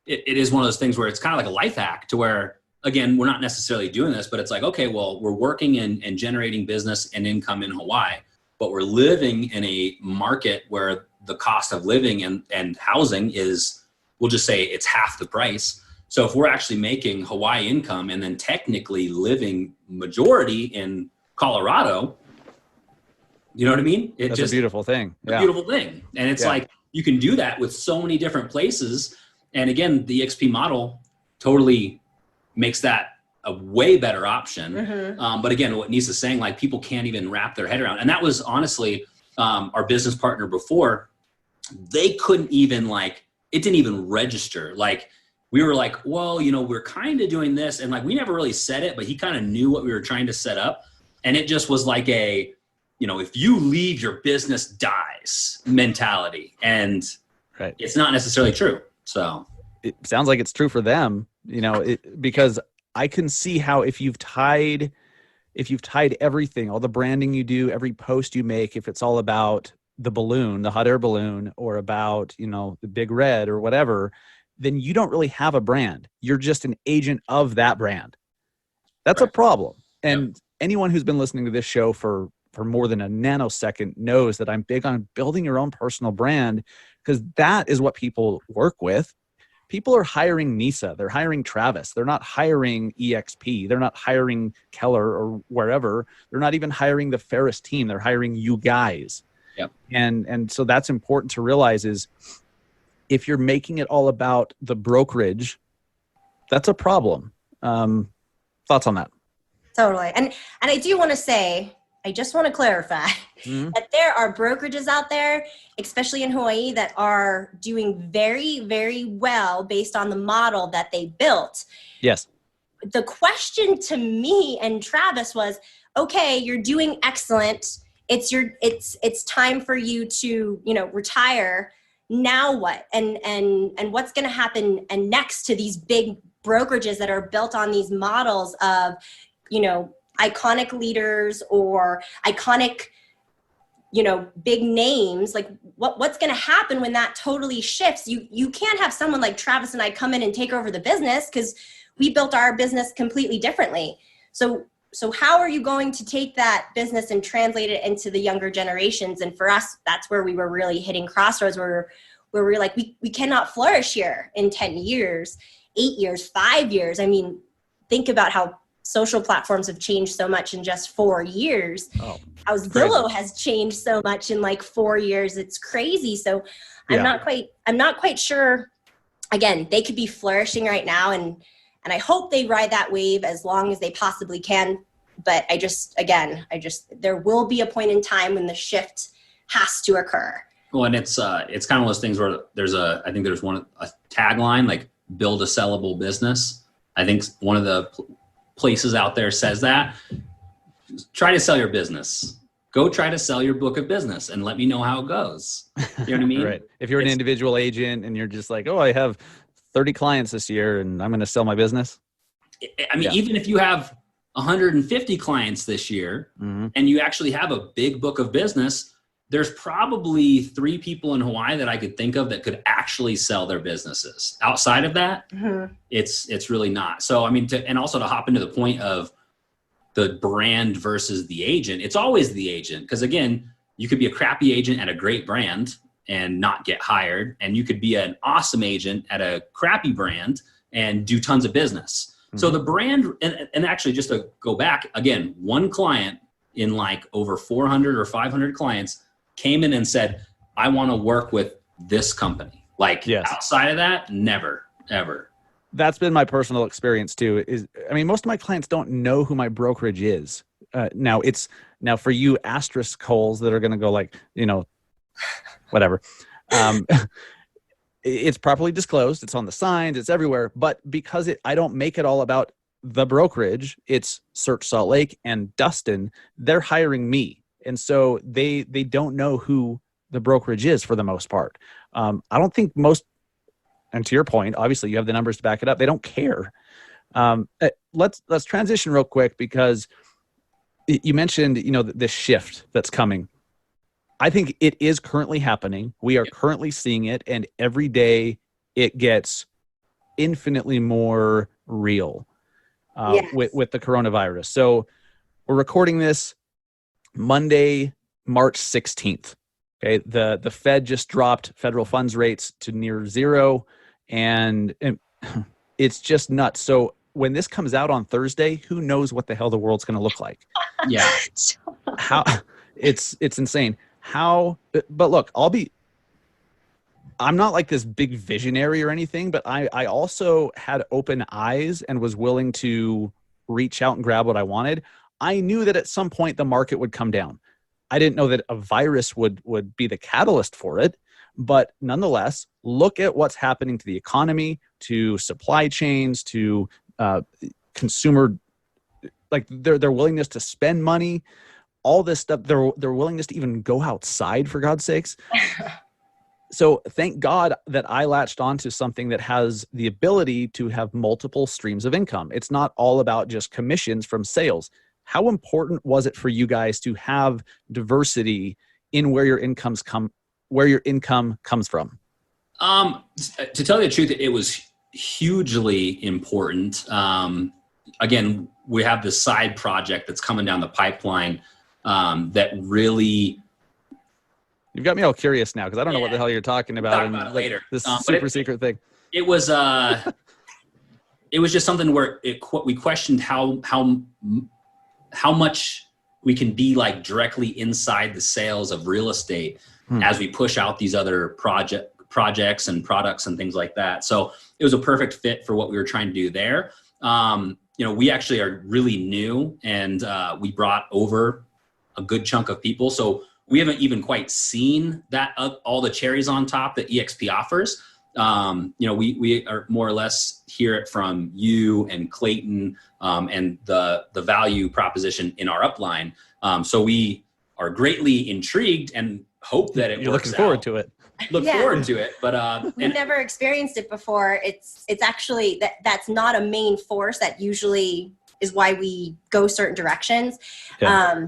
is one of those things where it's kind of like a life hack to where, again, we're not necessarily doing this, but it's like, okay, well, we're working and generating business and income in Hawaii, but we're living in a market where the cost of living and housing is, we'll just say it's half the price. So if we're actually making Hawaii income and then technically living majority in Colorado, you know what I mean? That's a beautiful thing. A beautiful thing. And it's like, you can do that with so many different places. And again, the EXP model totally makes that a way better option. Mm-hmm. But again, what Neessa's saying, like people can't even wrap their head around. And that was honestly our business partner before. They couldn't even it didn't even register. Like we were like, well, we're kind of doing this. And like, we never really said it, but he kind of knew what we were trying to set up. And it just was like if you leave, your business dies mentality. And it's not necessarily true. So it sounds like it's true for them, because I can see how if you've tied everything, all the branding you do, every post you make, if it's all about the balloon, the hot air balloon, or about, the big red or whatever, then you don't really have a brand. You're just an agent of that brand. That's a problem. And anyone who's been listening to this show for more than a nanosecond knows that I'm big on building your own personal brand, because that is what people work with. People are hiring Neessa. They're hiring Travis. They're not hiring EXP. They're not hiring Keller or wherever. They're not even hiring the Farris team. They're hiring you guys. Yep. And so that's important to realize is if you're making it all about the brokerage, that's a problem. Thoughts on that? Totally. And I do want to say, I just want to clarify that there are brokerages out there, especially in Hawaii, that are doing very, very well based on the model that they built. Yes. The question to me and Travis was, okay, you're doing excellent. It's time for you to, retire. Now what? And what's going to happen next to these big brokerages that are built on these models of, iconic leaders or iconic, big names? Like what's going to happen when that totally shifts? You can't have someone like Travis and I come in and take over the business because we built our business completely differently. So how are you going to take that business and translate it into the younger generations? And for us, that's where we were really hitting crossroads where we're like, we cannot flourish here in 10 years, 8 years, 5 years. I mean, think about how social platforms have changed so much in just 4 years. Oh, how Zillow has changed so much in 4 years. It's crazy. So I'm not quite sure. Again, they could be flourishing right now, and I hope they ride that wave as long as they possibly can. But there will be a point in time when the shift has to occur. Well, and it's kind of one of those things where I think there's a tagline like build a sellable business. I think one of the places out there says that. Try to sell your business. Go try to sell your book of business and let me know how it goes. You know what I mean? Right. If you're an individual agent and you're just like, oh, I have 30 clients this year and I'm going to sell my business. I mean, even if you have 150 clients this year and you actually have a big book of business, there's probably 3 people in Hawaii that I could think of that could actually sell their businesses. Outside of that, it's really not. So, I mean, and also to hop into the point of the brand versus the agent, it's always the agent. Because again, you could be a crappy agent at a great brand and not get hired. And you could be an awesome agent at a crappy brand and do tons of business. So the brand, and actually just to go back, again, one client in over 400 or 500 clients came in and said, I want to work with this company. Outside of that, never, ever. That's been my personal experience too. Most of my clients don't know who my brokerage is. Now it's Now for you asterisk holes that are going to go like, whatever. It's properly disclosed. It's on the signs. It's everywhere. But because I don't make it all about the brokerage, it's Search Salt Lake and Dustin. They're hiring me. And so they don't know who the brokerage is for the most part. I don't think most, and to your point, obviously you have the numbers to back it up. They don't care. Let's transition real quick because you mentioned, this shift that's coming. I think it is currently happening. We are currently seeing it, and every day it gets infinitely more real with the coronavirus. So we're recording this Monday, March 16th. Okay, the Fed just dropped federal funds rates to near zero, and it's just nuts. So when this comes out on Thursday, who knows what the hell the world's going to look like? Yeah, it's insane. But look, I'm not like this big visionary or anything, but I also had open eyes and was willing to reach out and grab what I wanted. I knew that at some point the market would come down. I didn't know that a virus would be the catalyst for it, but nonetheless, look at what's happening to the economy, to supply chains, to consumer, like their willingness to spend money. All this stuff, their willingness to even go outside, for God's sakes. So thank God that I latched onto something that has the ability to have multiple streams of income. It's not all about just commissions from sales. How important was it for you guys to have diversity in where your income comes from? To tell you the truth, it was hugely important. Again, we have this side project that's coming down the pipeline. That really, you've got me all curious now because I don't know what the hell you're talking about. Talk about it later. This super secret thing. It was just something where we questioned how much we can be like directly inside the sales of real estate as we push out these other projects and products and things like that. So it was a perfect fit for what we were trying to do there. We actually are really new, and we brought over a good chunk of people. So we haven't even quite seen that all the cherries on top that EXP offers. We are more or less hear it from you and Clayton and the value proposition in our upline. So we are greatly intrigued and hope that it works out. You're looking forward to it. Look forward to it, but we've never experienced it before. It's actually that's not a main force. That usually is why we go certain directions. Yeah.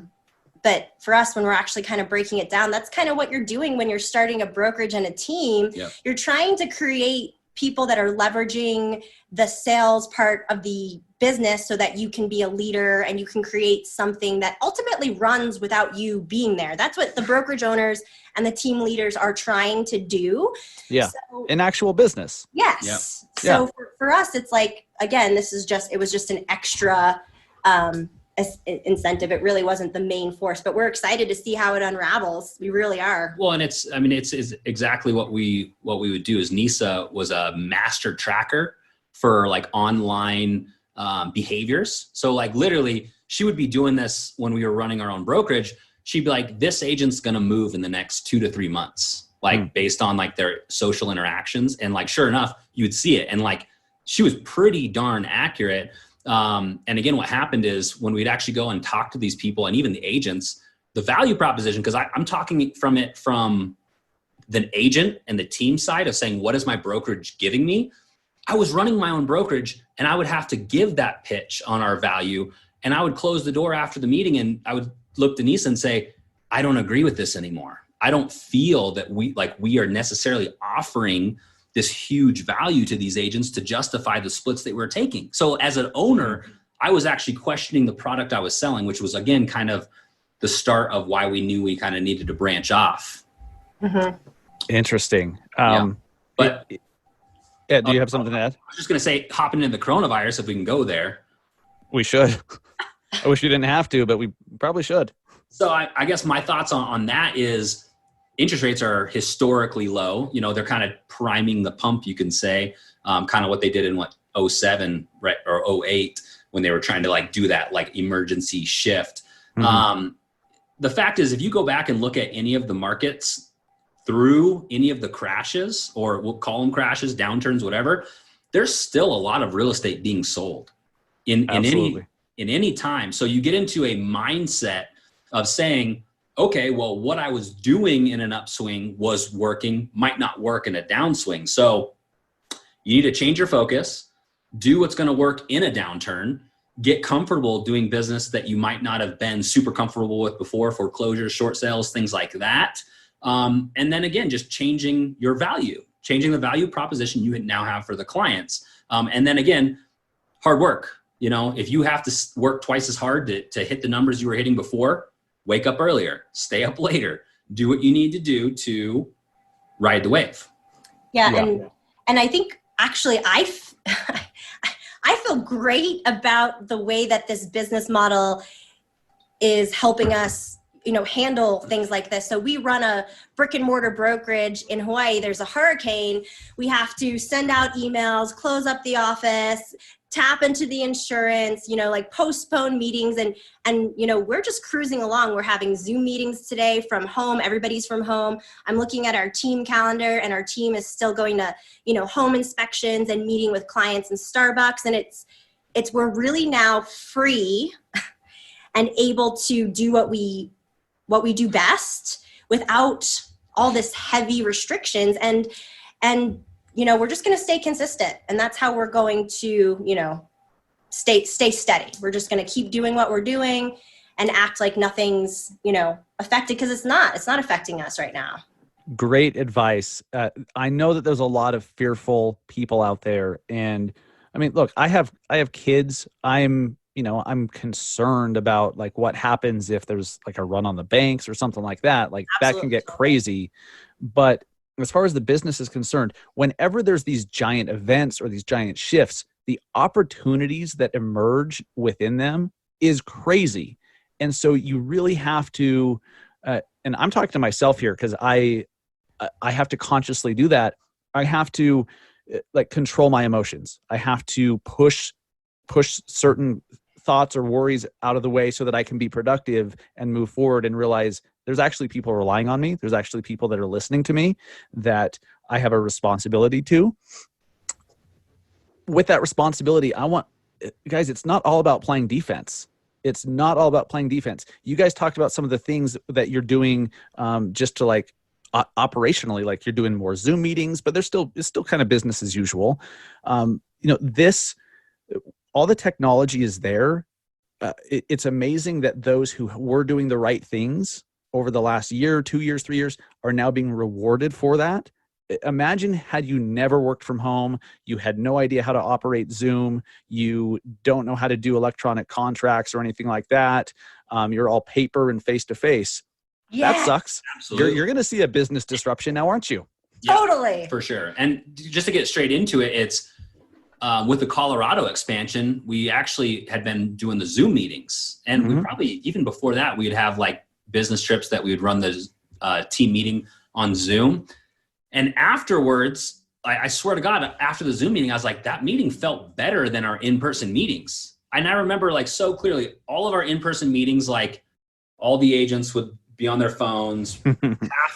But for us, when we're actually kind of breaking it down, that's kind of what you're doing when you're starting a brokerage and a team. Yep. You're trying to create people that are leveraging the sales part of the business so that you can be a leader and you can create something that ultimately runs without you being there. That's what the brokerage owners and the team leaders are trying to do. Yeah. So, in actual business. Yes. Yep. So for us, it's like, again, it was just an extra incentive. It really wasn't the main force, but we're excited to see how it unravels. We really are. Well, and it's exactly what we would do. Is Neessa was a master tracker for like online behaviors. So like literally she would be doing this when we were running our own brokerage. She'd be like, this agent's going to move in the next 2 to 3 months, like based on like their social interactions. And like, sure enough, you would see it. And like, she was pretty darn accurate. And again, what happened is when we'd actually go and talk to these people and even the agents, the value proposition, because I'm talking from the agent and the team side of saying, what is my brokerage giving me? I was running my own brokerage and I would have to give that pitch on our value. And I would close the door after the meeting and I would look to Neessa and say, I don't agree with this anymore. I don't feel that we are necessarily offering this huge value to these agents to justify the splits that we're taking. So as an owner, I was actually questioning the product I was selling, which was again, kind of the start of why we knew we kind of needed to branch off. Mm-hmm. Interesting. But do you have something to add? I was just going to say, hopping into the coronavirus, if we can go there. We should. I wish we didn't have to, but we probably should. So I guess my thoughts on that is interest rates are historically low. You know, they're kind of priming the pump, you can say, kind of what they did in 07 right, or 08 when they were trying to like do that like emergency shift. Mm-hmm. the fact is, if you go back and look at any of the markets through any of the crashes, or we'll call them crashes, downturns, whatever, there's still a lot of real estate being sold in any time. So you get into a mindset of saying, okay, well, what I was doing in an upswing was working, might not work in a downswing. So you need to change your focus, do what's going to work in a downturn, get comfortable doing business that you might not have been super comfortable with before, foreclosures, short sales, things like that. And then again, just changing your value, changing the value proposition you now have for the clients. And then again, hard work. You know, if you have to work twice as hard to hit the numbers you were hitting before, wake up earlier, stay up later, do what you need to do to ride the wave. Yeah. And I think actually I feel great about the way that this business model is helping us, you know, handle things like this. So we run a brick and mortar brokerage in Hawaii. There's a hurricane. We have to send out emails, close up the office, tap into the insurance, you know, like postpone meetings. And, you know, we're just cruising along. We're having Zoom meetings today from home. Everybody's from home. I'm looking at our team calendar, and our team is still going to, you know, home inspections and meeting with clients in Starbucks. And we're really now free and able to do what we do best without all this heavy restrictions. And, you know, we're just going to stay consistent, and that's how we're going to, you know, stay steady. We're just going to keep doing what we're doing and act like nothing's, you know, affected, because it's not affecting us right now. Great advice. I know that there's a lot of fearful people out there, and I mean, look, I have kids. I'm concerned about like what happens if there's like a run on the banks or something like that. Like Absolutely. That can get crazy. But as far as the business is concerned, whenever there's these giant events or these giant shifts, the opportunities that emerge within them is crazy. And so you really have to, and I'm talking to myself here because I have to consciously do that. I have to like control my emotions. I have to push certain thoughts or worries out of the way so that I can be productive and move forward and realize there's actually people relying on me. There's actually people that are listening to me that I have a responsibility to. With that responsibility, guys, it's not all about playing defense. It's not all about playing defense. You guys talked about some of the things that you're doing just to like operationally, like you're doing more Zoom meetings, but it's still kind of business as usual. You know, all the technology is there. It's amazing that those who were doing the right things over the last year, 2 years, 3 years are now being rewarded for that. Imagine had you never worked from home, you had no idea how to operate Zoom, you don't know how to do electronic contracts or anything like that. You're all paper and face-to-face. Yeah, that sucks. Absolutely. You're going to see a business disruption now, aren't you? Yeah, totally. For sure. And just to get straight into it, it's with the Colorado expansion, we actually had been doing the Zoom meetings. And we probably, even before that, we'd have like business trips that we would run the team meeting on Zoom. And afterwards, I swear to God, after the Zoom meeting, I was like, that meeting felt better than our in-person meetings. And I remember like so clearly, all of our in-person meetings, like all the agents would be on their phones,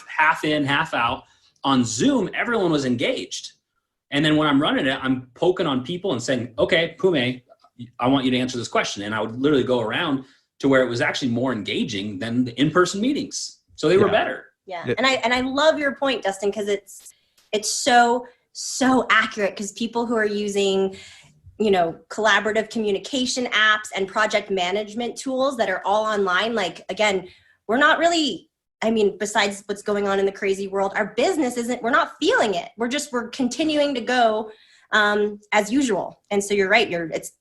half in, half out. On Zoom, everyone was engaged. And then when I'm running it, I'm poking on people and saying, okay, Pume, I want you to answer this question. And I would literally go around to where it was actually more engaging than the in-person meetings. So they were better. Yeah. And I love your point, Dustin, because it's so accurate, because people who are using, you know, collaborative communication apps and project management tools that are all online, like, again, we're not really, I mean, besides what's going on in the crazy world, our business we're not feeling it. We're continuing to go as usual. And so you're right.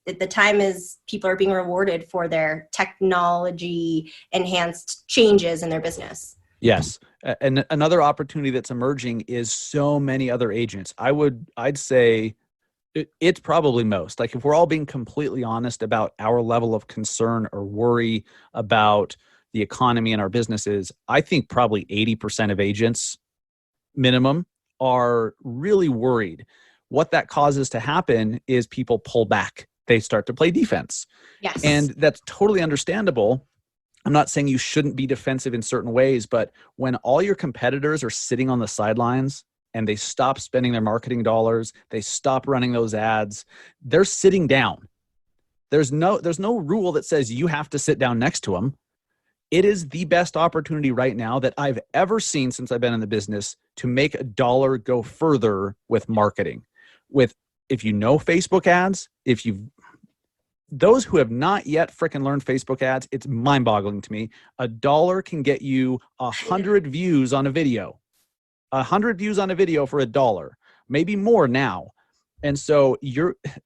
The time is people are being rewarded for their technology enhanced changes in their business. Yes. And another opportunity that's emerging is so many other agents. I'd say it's probably most. Like if we're all being completely honest about our level of concern or worry about the economy and our businesses, I think probably 80% of agents minimum are really worried. What that causes to happen is people pull back. They start to play defense. Yes. And that's totally understandable. I'm not saying you shouldn't be defensive in certain ways, but when all your competitors are sitting on the sidelines and they stop spending their marketing dollars, they stop running those ads, they're sitting down. There's no rule that says you have to sit down next to them. It is the best opportunity right now that I've ever seen since I've been in the business to make a dollar go further with marketing. If you know Facebook ads, those who have not yet freaking learned Facebook ads, it's mind-boggling to me. $1 can get you 100 views on a video. 100 views on a video for $1, maybe more now. And so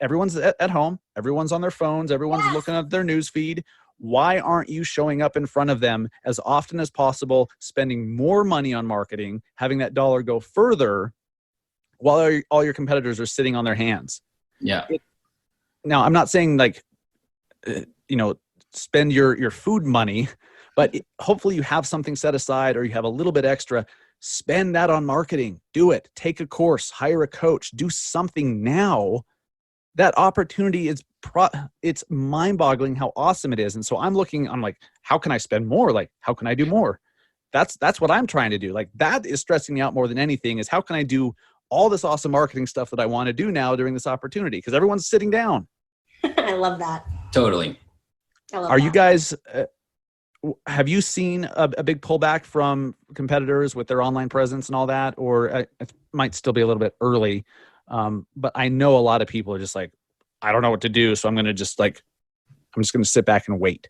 everyone's at home, everyone's on their phones, everyone's looking at their news feed. Why aren't you showing up in front of them as often as possible, spending more money on marketing, having that dollar go further while all your competitors are sitting on their hands? Yeah. Now, I'm not saying spend your food money, but hopefully you have something set aside or you have a little bit extra. Spend that on marketing. Do it. Take a course, hire a coach, do something now. That opportunity it's mind-boggling how awesome it is. And so I'm like, how can I spend more? Like, how can I do more? That's what I'm trying to do. Like, that is stressing me out more than anything, is how can I do all this awesome marketing stuff that I want to do now during this opportunity? Because everyone's sitting down. I love that. Totally. Are you guys, have you seen a big pullback from competitors with their online presence and all that? Or it might still be a little bit early, but I know a lot of people are just like, I don't know what to do, so I'm going to just going to sit back and wait.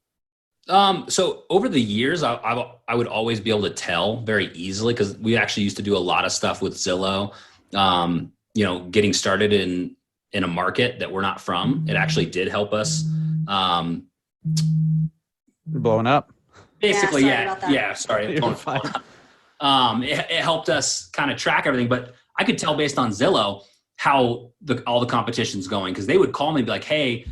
So over the years, I would always be able to tell very easily, because we actually used to do a lot of stuff with Zillow. Getting started in a market that we're not from, it actually did help us. Blowing up. Basically, yeah. Sorry. It helped us kind of track everything, but I could tell based on Zillow how all the competition's going, because they would call me and be like, hey,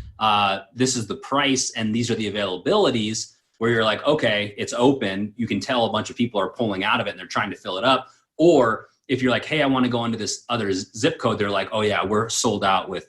this is the price and these are the availabilities, where you're like, okay, it's open. You can tell a bunch of people are pulling out of it and they're trying to fill it up. Or if you're like, hey, I want to go into this other zip code, they're like, oh yeah, we're sold out with,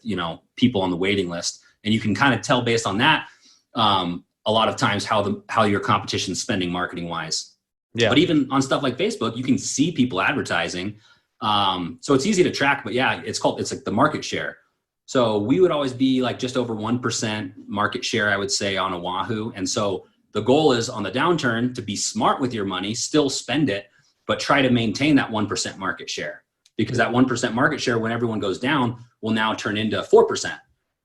people on the waiting list. And you can kind of tell based on that, a lot of times how your competition's spending marketing wise. Yeah. But even on stuff like Facebook, you can see people advertising. So it's easy to track, but yeah, it's like the market share. So we would always be like just over 1% market share, I would say, on Oahu. And so the goal is on the downturn to be smart with your money, still spend it, but try to maintain that 1% market share, because that 1% market share, when everyone goes down, will now turn into 4%.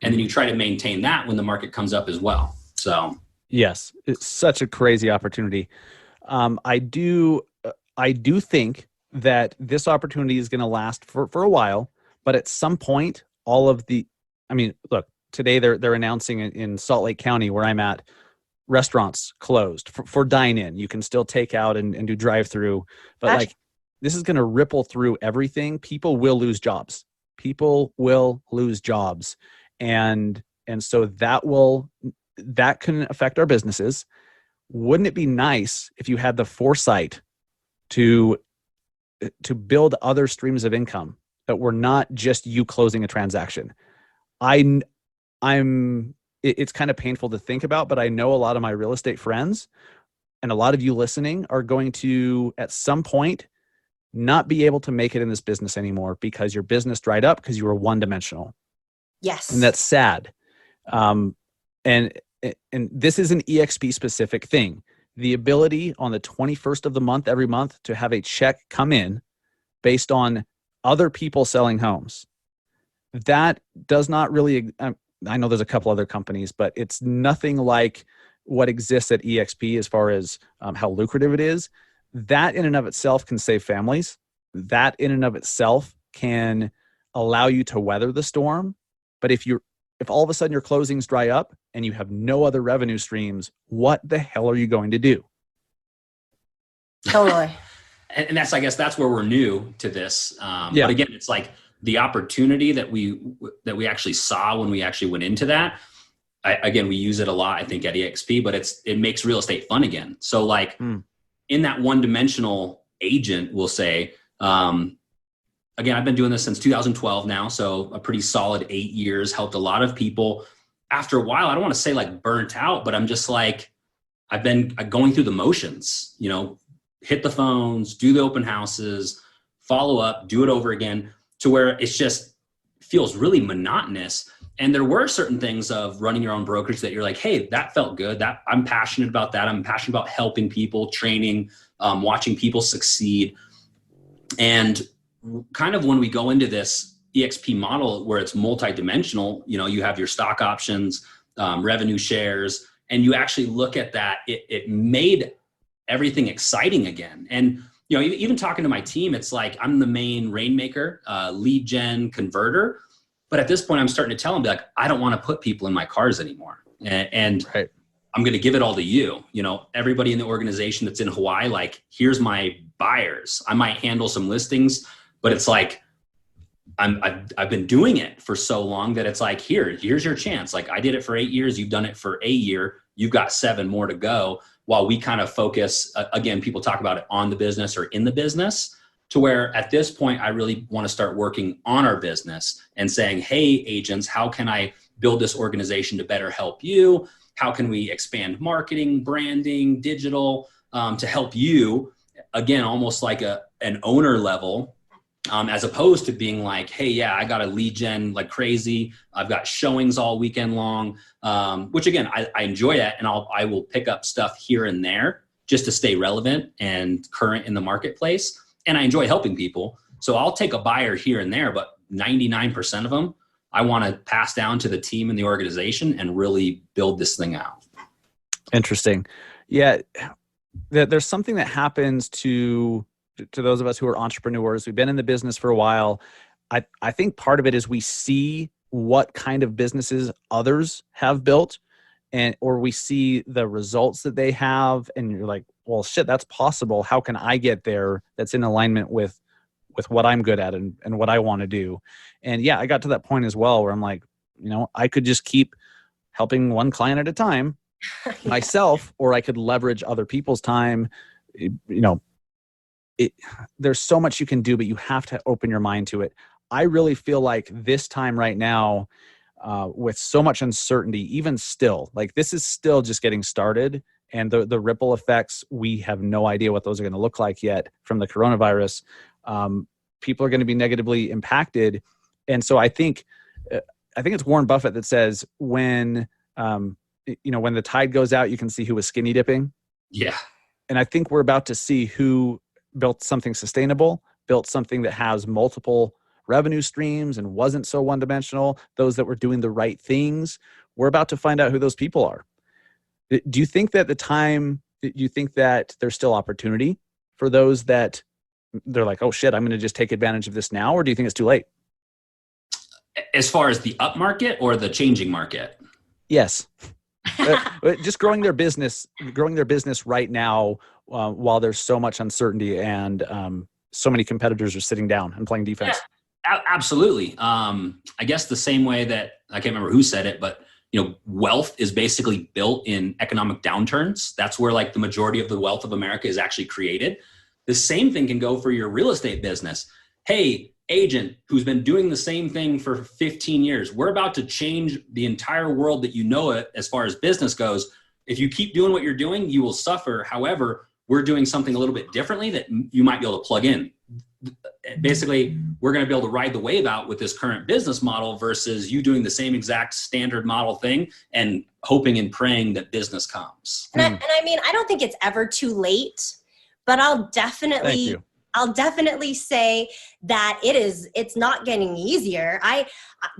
And then you try to maintain that when the market comes up as well. So yes, it's such a crazy opportunity. I do think that this opportunity is going to last for a while, but at some point, look, today they're announcing in Salt Lake County, where I'm at, restaurants closed for dine-in. You can still take out and do drive-through, but this is going to ripple through everything. People will lose jobs. And so that can affect our businesses. Wouldn't it be nice if you had the foresight to build other streams of income that were not just you closing a transaction? It's kind of painful to think about, but I know a lot of my real estate friends and a lot of you listening are going to, at some point, not be able to make it in this business anymore because your business dried up because you were one-dimensional. Yes. And that's sad. And this is an EXP specific thing. The ability on the 21st of the month, every month, to have a check come in based on other people selling homes. That does not really, I know there's a couple other companies, but it's nothing like what exists at EXP as far as how lucrative it is. That in and of itself can save families. That in and of itself can allow you to weather the storm. But if all of a sudden your closings dry up and you have no other revenue streams, what the hell are you going to do? Totally. And I guess that's where we're new to this. Yeah. But again, it's like the opportunity that we actually saw when we actually went into that. We use it a lot, I think, at EXP, but it makes real estate fun again. So like in that one-dimensional agent, we'll say, again, I've been doing this since 2012 now, so a pretty solid 8 years, helped a lot of people. After a while, I don't want to say like burnt out, but I'm just like, I've been going through the motions, hit the phones, do the open houses, follow up, do it over again, to where it's just feels really monotonous. And there were certain things of running your own brokerage that you're like, hey, that felt good. That I'm passionate about that. I'm passionate about helping people, training, watching people succeed. And kind of when we go into this EXP model where it's multidimensional, you have your stock options, revenue shares, and you actually look at that, it made everything exciting again. And even talking to my team, it's like I'm the main rainmaker, lead gen converter. But at this point, I'm starting to tell them, like, I don't want to put people in my cars anymore. And right. I'm going to give it all to you. Everybody in the organization that's in Hawaii, like, here's my buyers. I might handle some listings, but it's like, I've been doing it for so long that it's like, here's your chance. Like, I did it for 8 years. You've done it for a year. You've got 7 more to go, while we kind of focus, again, people talk about it on the business or in the business, to where at this point, I really want to start working on our business and saying, hey, agents, how can I build this organization to better help you? How can we expand marketing, branding, digital, to help you, again, almost like an owner level, as opposed to being like, hey, yeah, I got a lead gen like crazy. I've got showings all weekend long, which again, I enjoy that. And I will pick up stuff here and there just to stay relevant and current in the marketplace. And I enjoy helping people. So I'll take a buyer here and there, but 99% of them, I want to pass down to the team and the organization and really build this thing out. Interesting. Yeah. There's something that happens to those of us who are entrepreneurs. We've been in the business for a while. I think part of it is we see what kind of businesses others have built, or we see the results that they have, and you're like, well, shit, that's possible. How can I get there? That's in alignment with what I'm good at and what I want to do. And yeah, I got to that point as well where I'm like, I could just keep helping one client at a time myself, or I could leverage other people's time. There's so much you can do, but you have to open your mind to it. I really feel like this time right now, with so much uncertainty, even still, like this is still just getting started. And the ripple effects, we have no idea what those are going to look like yet from the coronavirus. People are going to be negatively impacted. And so I think it's Warren Buffett that says when the tide goes out, you can see who was skinny dipping. Yeah. And I think we're about to see who built something sustainable, built something that has multiple revenue streams and wasn't so one-dimensional, those that were doing the right things. We're about to find out who those people are. Do you think that there's still opportunity for those that they're like, oh shit, I'm going to just take advantage of this now? Or do you think it's too late? As far as the up market or the changing market? Yes. Just growing their business right now, while there's so much uncertainty and so many competitors are sitting down and playing defense. Yeah, absolutely. I guess the same way that, I can't remember who said it, but wealth is basically built in economic downturns. That's where like the majority of the wealth of America is actually created. The same thing can go for your real estate business. Hey, agent who's been doing the same thing for 15 years, we're about to change the entire world that it as far as business goes. If you keep doing what you're doing, you will suffer. However, we're doing something a little bit differently that you might be able to plug in. Basically, we're going to be able to ride the wave out with this current business model versus you doing the same exact standard model thing and hoping and praying that business comes. And I mean, I don't think it's ever too late, but I'll definitely say that it's not getting easier.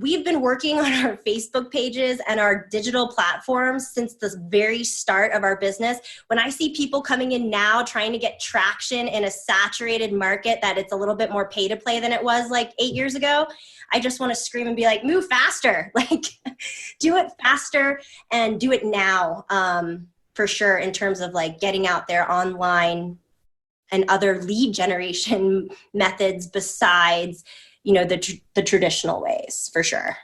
We've been working on our Facebook pages and our digital platforms since the very start of our business. When I see people coming in now trying to get traction in a saturated market that it's a little bit more pay to play than it was like 8 years ago, I just want to scream and be like, move faster, like do it faster and do it now, for sure, in terms of like getting out there online and other lead generation methods besides, the traditional ways, for sure.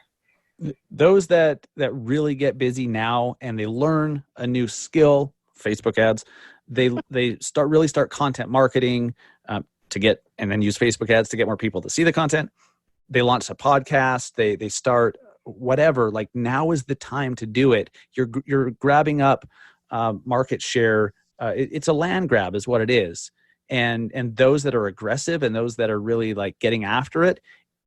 Those that really get busy now and they learn a new skill, Facebook ads, they start content marketing to get, and then use Facebook ads to get more people to see the content. They launch a podcast, they start whatever, like now is the time to do it. You're grabbing up market share. It's a land grab is what it is. And those that are aggressive and those that are really like getting after it,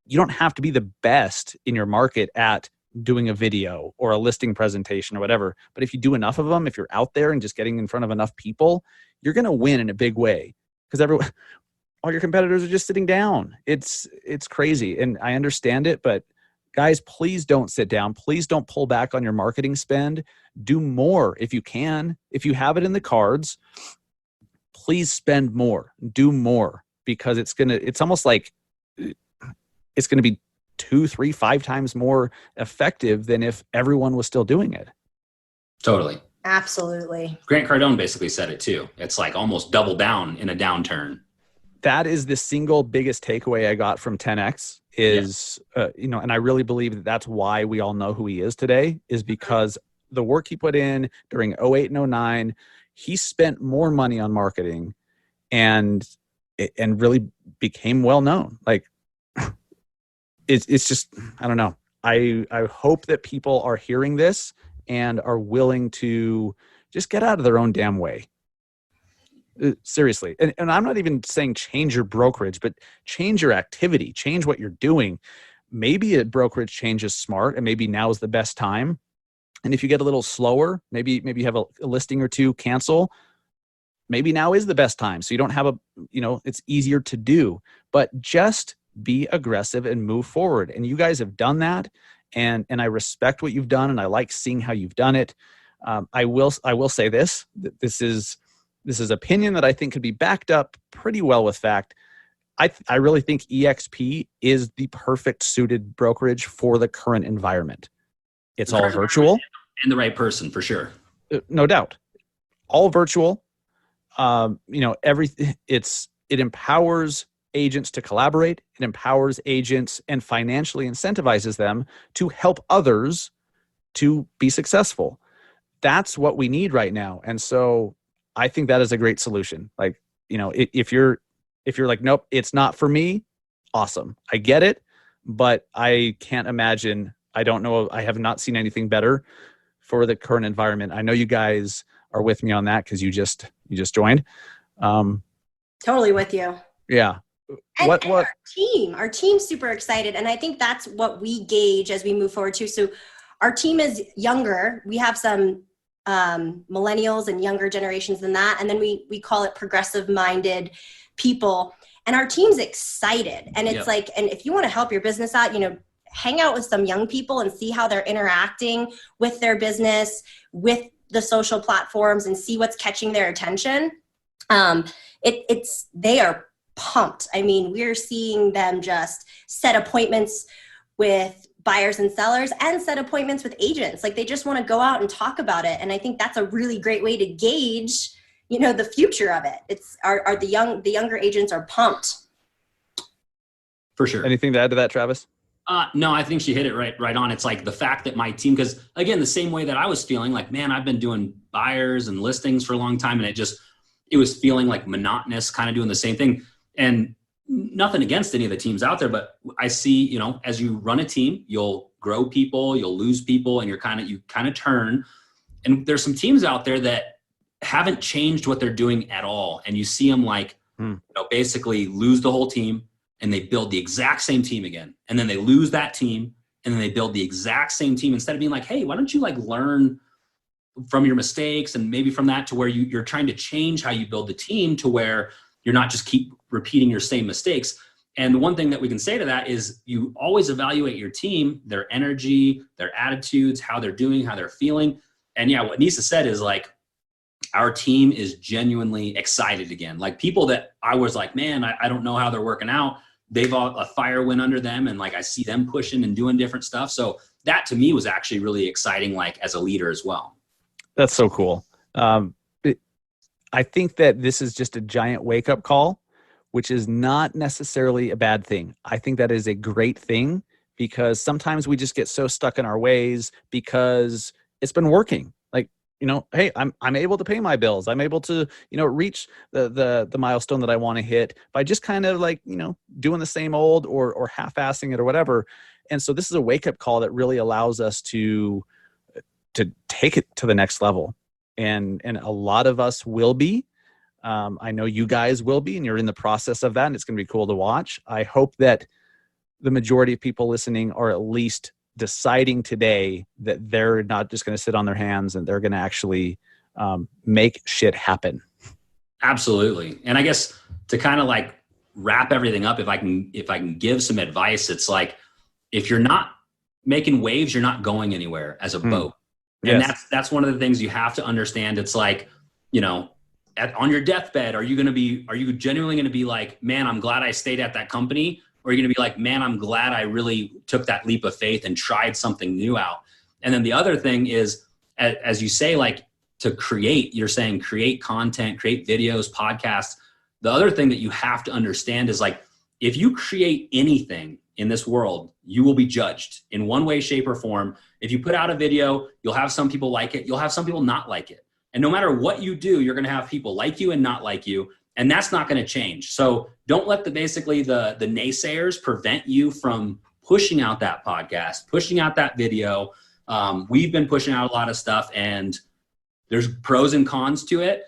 you don't have to be the best in your market at doing a video or a listing presentation or whatever. But if you do enough of them, if you're out there and just getting in front of enough people, you're going to win in a big way, because all your competitors are just sitting down. It's crazy. And I understand it, but guys, please don't sit down. Please don't pull back on your marketing spend. Do more if you can. If you have it in the cards, please spend more, do more, because it's almost like it's going to be 2, 3, 5 times more effective than if everyone was still doing it. Totally. Absolutely. Grant Cardone basically said it too. It's like almost double down in a downturn. That is the single biggest takeaway I got from 10X is, and I really believe that that's why we all know who he is today, is because the work he put in during 08 and 09, he spent more money on marketing and really became well known. Like, it's just, I don't know. I hope that people are hearing this and are willing to just get out of their own damn way. Seriously. And I'm not even saying change your brokerage, but change your activity, change what you're doing. Maybe a brokerage change is smart, and maybe now is the best time. And if you get a little slower, maybe you have a listing or two cancel, maybe now is the best time. So you don't have it's easier to do, but just be aggressive and move forward. And you guys have done that. And I respect what you've done, and I like seeing how you've done it. I will say this is opinion that I think could be backed up pretty well with fact. I really think EXP is the perfect suited brokerage for the current environment. It's all virtual. And the right person, for sure. No doubt. All virtual. Everything. It empowers agents to collaborate. It empowers agents and financially incentivizes them to help others to be successful. That's what we need right now. And so I think that is a great solution. Like, if you're like, nope, it's not for me, awesome. I get it, but I can't imagine. I don't know. I have not seen anything better for the current environment. I know you guys are with me on that because you just joined. Totally with you. Yeah. And our team's super excited. And I think that's what we gauge as we move forward too. So our team is younger. We have some millennials and younger generations than that. And then we call it progressive minded people. And our team's excited. And it's like, and if you want to help your business out, hang out with some young people and see how they're interacting with their business, with the social platforms, and see what's catching their attention. They are pumped. I mean, we're seeing them just set appointments with buyers and sellers and set appointments with agents. Like, they just want to go out and talk about it. And I think that's a really great way to gauge, the future of it. It's the younger agents are pumped. For sure. Anything to add to that, Travis? No, I think she hit it right on. It's like the fact that my team, because again, the same way that I was feeling like, man, I've been doing buyers and listings for a long time. And it was feeling like monotonous, kind of doing the same thing. And nothing against any of the teams out there, but I see, as you run a team, you'll grow people, you'll lose people, and you kind of turn. And there's some teams out there that haven't changed what they're doing at all. And you see them basically lose the whole team, and they build the exact same team again. And then they lose that team, and then they build the exact same team, instead of being like, hey, why don't you learn from your mistakes, and maybe from that to where you're trying to change how you build the team to where you're not just keep repeating your same mistakes. And the one thing that we can say to that is you always evaluate your team, their energy, their attitudes, how they're doing, how they're feeling. And yeah, what Neessa said is like, our team is genuinely excited again. Like, people that I was like, man, I don't know how they're working out. They've all, a fire went under them, and I see them pushing and doing different stuff. So that to me was actually really exciting, as a leader as well. That's so cool. I think that this is just a giant wake-up call, which is not necessarily a bad thing. I think that is a great thing, because sometimes we just get so stuck in our ways because it's been working. Hey, I'm able to pay my bills. I'm able to, reach the milestone that I want to hit by just kind of doing the same old or half-assing it or whatever. And so this is a wake-up call that really allows us to take it to the next level. and a lot of us will be. I know you guys will be, and you're in the process of that, and it's going to be cool to watch. I hope that the majority of people listening are at least deciding today that they're not just going to sit on their hands and they're going to actually make shit happen. Absolutely. And I guess to kind of like wrap everything up, if I can give some advice, it's like, if you're not making waves, you're not going anywhere as a boat. And that's one of the things you have to understand. It's like, you know, on your deathbed, are you genuinely going to be like, man, I'm glad I stayed at that company? Or are you going to be like, man, I'm glad I really took that leap of faith and tried something new out? And then the other thing is, as you say, like, to create, you're saying create content, create videos, podcasts. The other thing that you have to understand is, like, if you create anything in this world, you will be judged in one way, shape, or form. If you put out a video, you'll have some people like it. You'll have some people not like it. And no matter what you do, you're going to have people like you and not like you. And that's not going to change. So don't let the naysayers prevent you from pushing out that podcast, pushing out that video. We've been pushing out a lot of stuff, and there's pros and cons to it.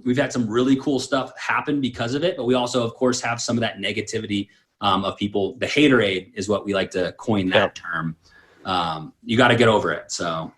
We've had some really cool stuff happen because of it, but we also, of course, have some of that negativity of people. The haterade is what we like to coin that term. You got to get over it. So.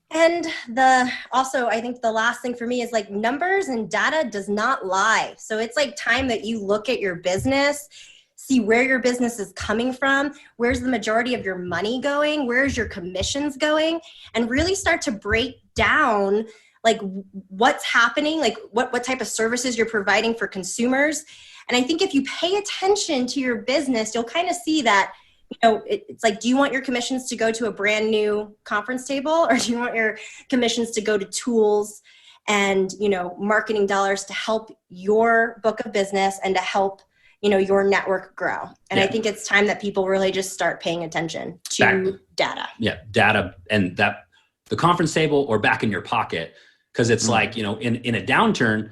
And I think the last thing for me is, like, numbers and data does not lie. So it's like time that you look at your business, see where your business is coming from, where's the majority of your money going, where's your commissions going, and really start to break down, like, what's happening, like what type of services you're providing for consumers. And I think if you pay attention to your business, you'll kind of see that, you know, it's like, do you want your commissions to go to a brand new conference table, or do you want your commissions to go to tools and, you know, marketing dollars to help your book of business and to help, you know, your network grow? And I think it's time that people really just start paying attention to data. Yeah, data, and that the conference table or back in your pocket, because it's like, you know, in a downturn,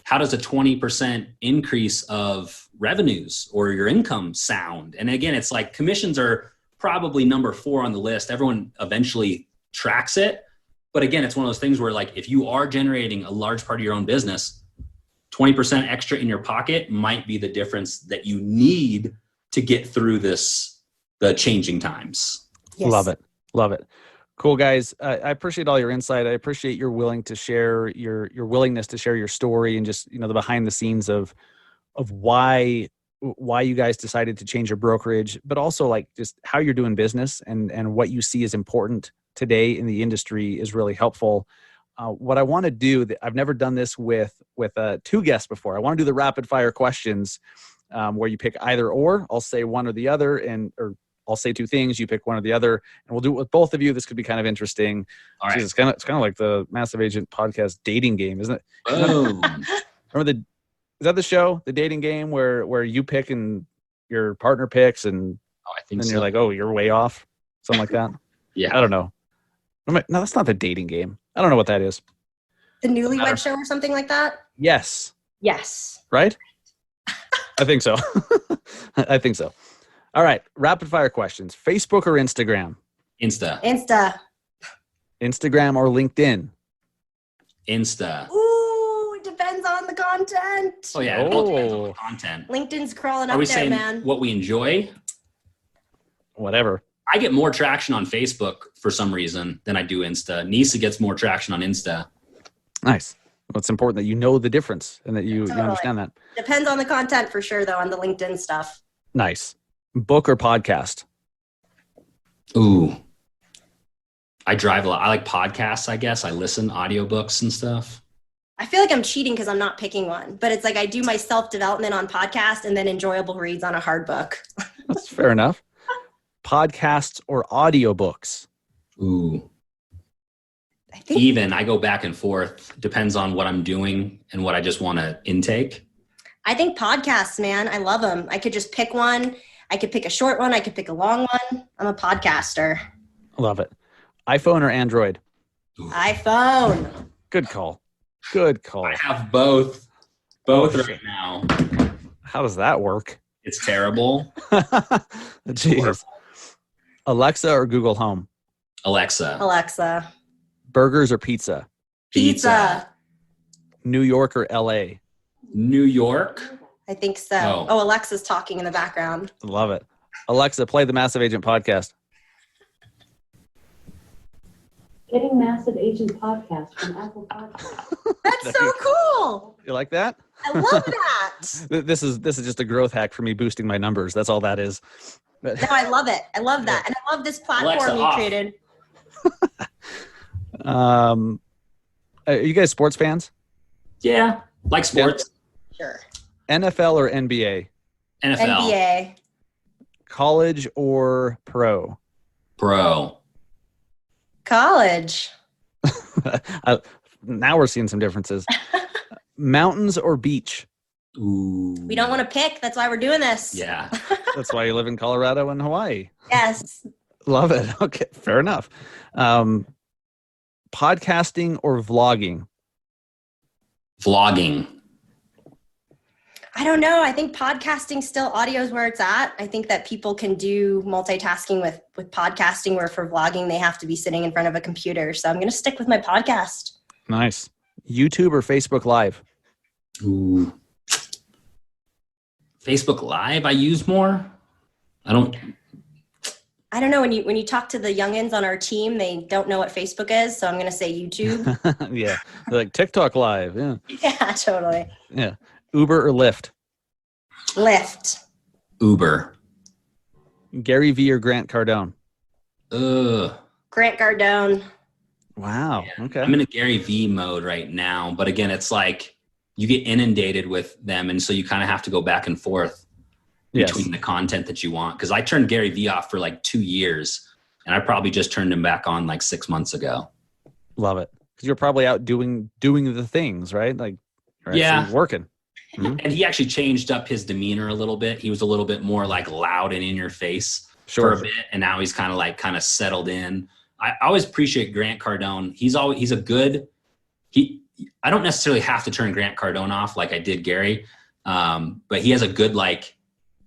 how does a 20% increase of revenues or your income sound? And again, it's like commissions are probably number 4 on the list. Everyone eventually tracks it. But again, it's one of those things where, like, if you are generating a large part of your own business, 20% extra in your pocket might be the difference that you need to get through the changing times. Yes. Love it. Love it. Cool, guys. I appreciate all your insight. I appreciate your willingness to share your story and just, you know, the behind the scenes of why you guys decided to change your brokerage, but also, like, just how you're doing business and what you see as important today in the industry is really helpful. What I want to do, I've never done this with 2 guests before. I want to do the rapid fire questions where you pick either or. I'll say one or the other, or I'll say 2 things, you pick one or the other, and we'll do it with both of you. This could be kind of interesting. All right. It's kind of like the Massive Agent podcast dating game, isn't it? Oh. Remember is that the show, the dating game, where you pick and your partner picks, and I think then you're like, oh, you're way off, something like that. Yeah, I don't know. No, that's not the dating game. I don't know what that is. The Newlywed Show or something like that. Yes. Right. I think so. I think so. All right, rapid fire questions. Facebook or Instagram? Insta. Instagram or LinkedIn? Insta. Ooh, it depends on the content. Oh yeah, it all depends on the content. LinkedIn's crawling up there, man. Are we saying what we enjoy? Whatever. I get more traction on Facebook for some reason than I do Insta. Neessa gets more traction on Insta. Nice. Well, it's important that you know the difference and that you understand that. Depends on the content for sure, though, on the LinkedIn stuff. Nice. Book or podcast? Ooh. I drive a lot. I like podcasts, I guess. I listen audiobooks and stuff. I feel like I'm cheating because I'm not picking one, but it's like I do my self-development on podcast and then enjoyable reads on a hard book. That's fair enough. Podcasts or audiobooks? Ooh. I go back and forth. Depends on what I'm doing and what I just want to intake. I think podcasts, man. I love them. I could just pick one. I could pick a short one. I could pick a long one. I'm a podcaster. Love it. iPhone or Android? Ooh. iPhone. Good call. Good call. I have both right now. How does that work? It's terrible. Jeez. Alexa or Google Home? Alexa. Alexa. Burgers or pizza? Pizza. New York or LA? New York. I think so. Oh, Alexa's talking in the background. Love it. Alexa, play the Massive Agent podcast. Getting Massive Agent podcast from Apple Podcasts. That's so cool. You like that? I love that. This is just a growth hack for me boosting my numbers. That's all that is. No, I love it. I love that. And I love this platform Alexa, you off. created. Are you guys sports fans? Yeah, like sports. Sure. NFL or NBA? NFL. NBA. College or pro? Pro. College. Now we're seeing some differences. Mountains or beach? Ooh. We don't want to pick. That's why we're doing this. Yeah. That's why you live in Colorado and Hawaii. Yes. Love it. Okay, fair enough. Podcasting or vlogging? Vlogging. I don't know. I think podcasting still audio is where it's at. I think that people can do multitasking with podcasting, where for vlogging, they have to be sitting in front of a computer. So I'm going to stick with my podcast. Nice. YouTube or Facebook Live? Ooh. Facebook Live I use more. I don't know. When you talk to the youngins on our team, they don't know what Facebook is. So I'm going to say YouTube. Yeah. They're like TikTok Live. Yeah. Yeah, totally. Yeah. Uber or Lyft? Lyft. Uber. Gary Vee or Grant Cardone? Grant Cardone. Wow. Yeah. Okay. I'm in a Gary Vee mode right now, but again, it's like you get inundated with them, and so you kind of have to go back and forth between the content that you want. Because I turned Gary Vee off for like 2 years, and I probably just turned him back on like 6 months ago. Love it. Because you're probably out doing the things, right? Like, right, yeah, so working. Mm-hmm. And he actually changed up his demeanor a little bit. He was a little bit more like loud and in your face for a bit, and now he's kind of settled in. I always appreciate Grant Cardone. I don't necessarily have to turn Grant Cardone off like I did Gary, but he has a good like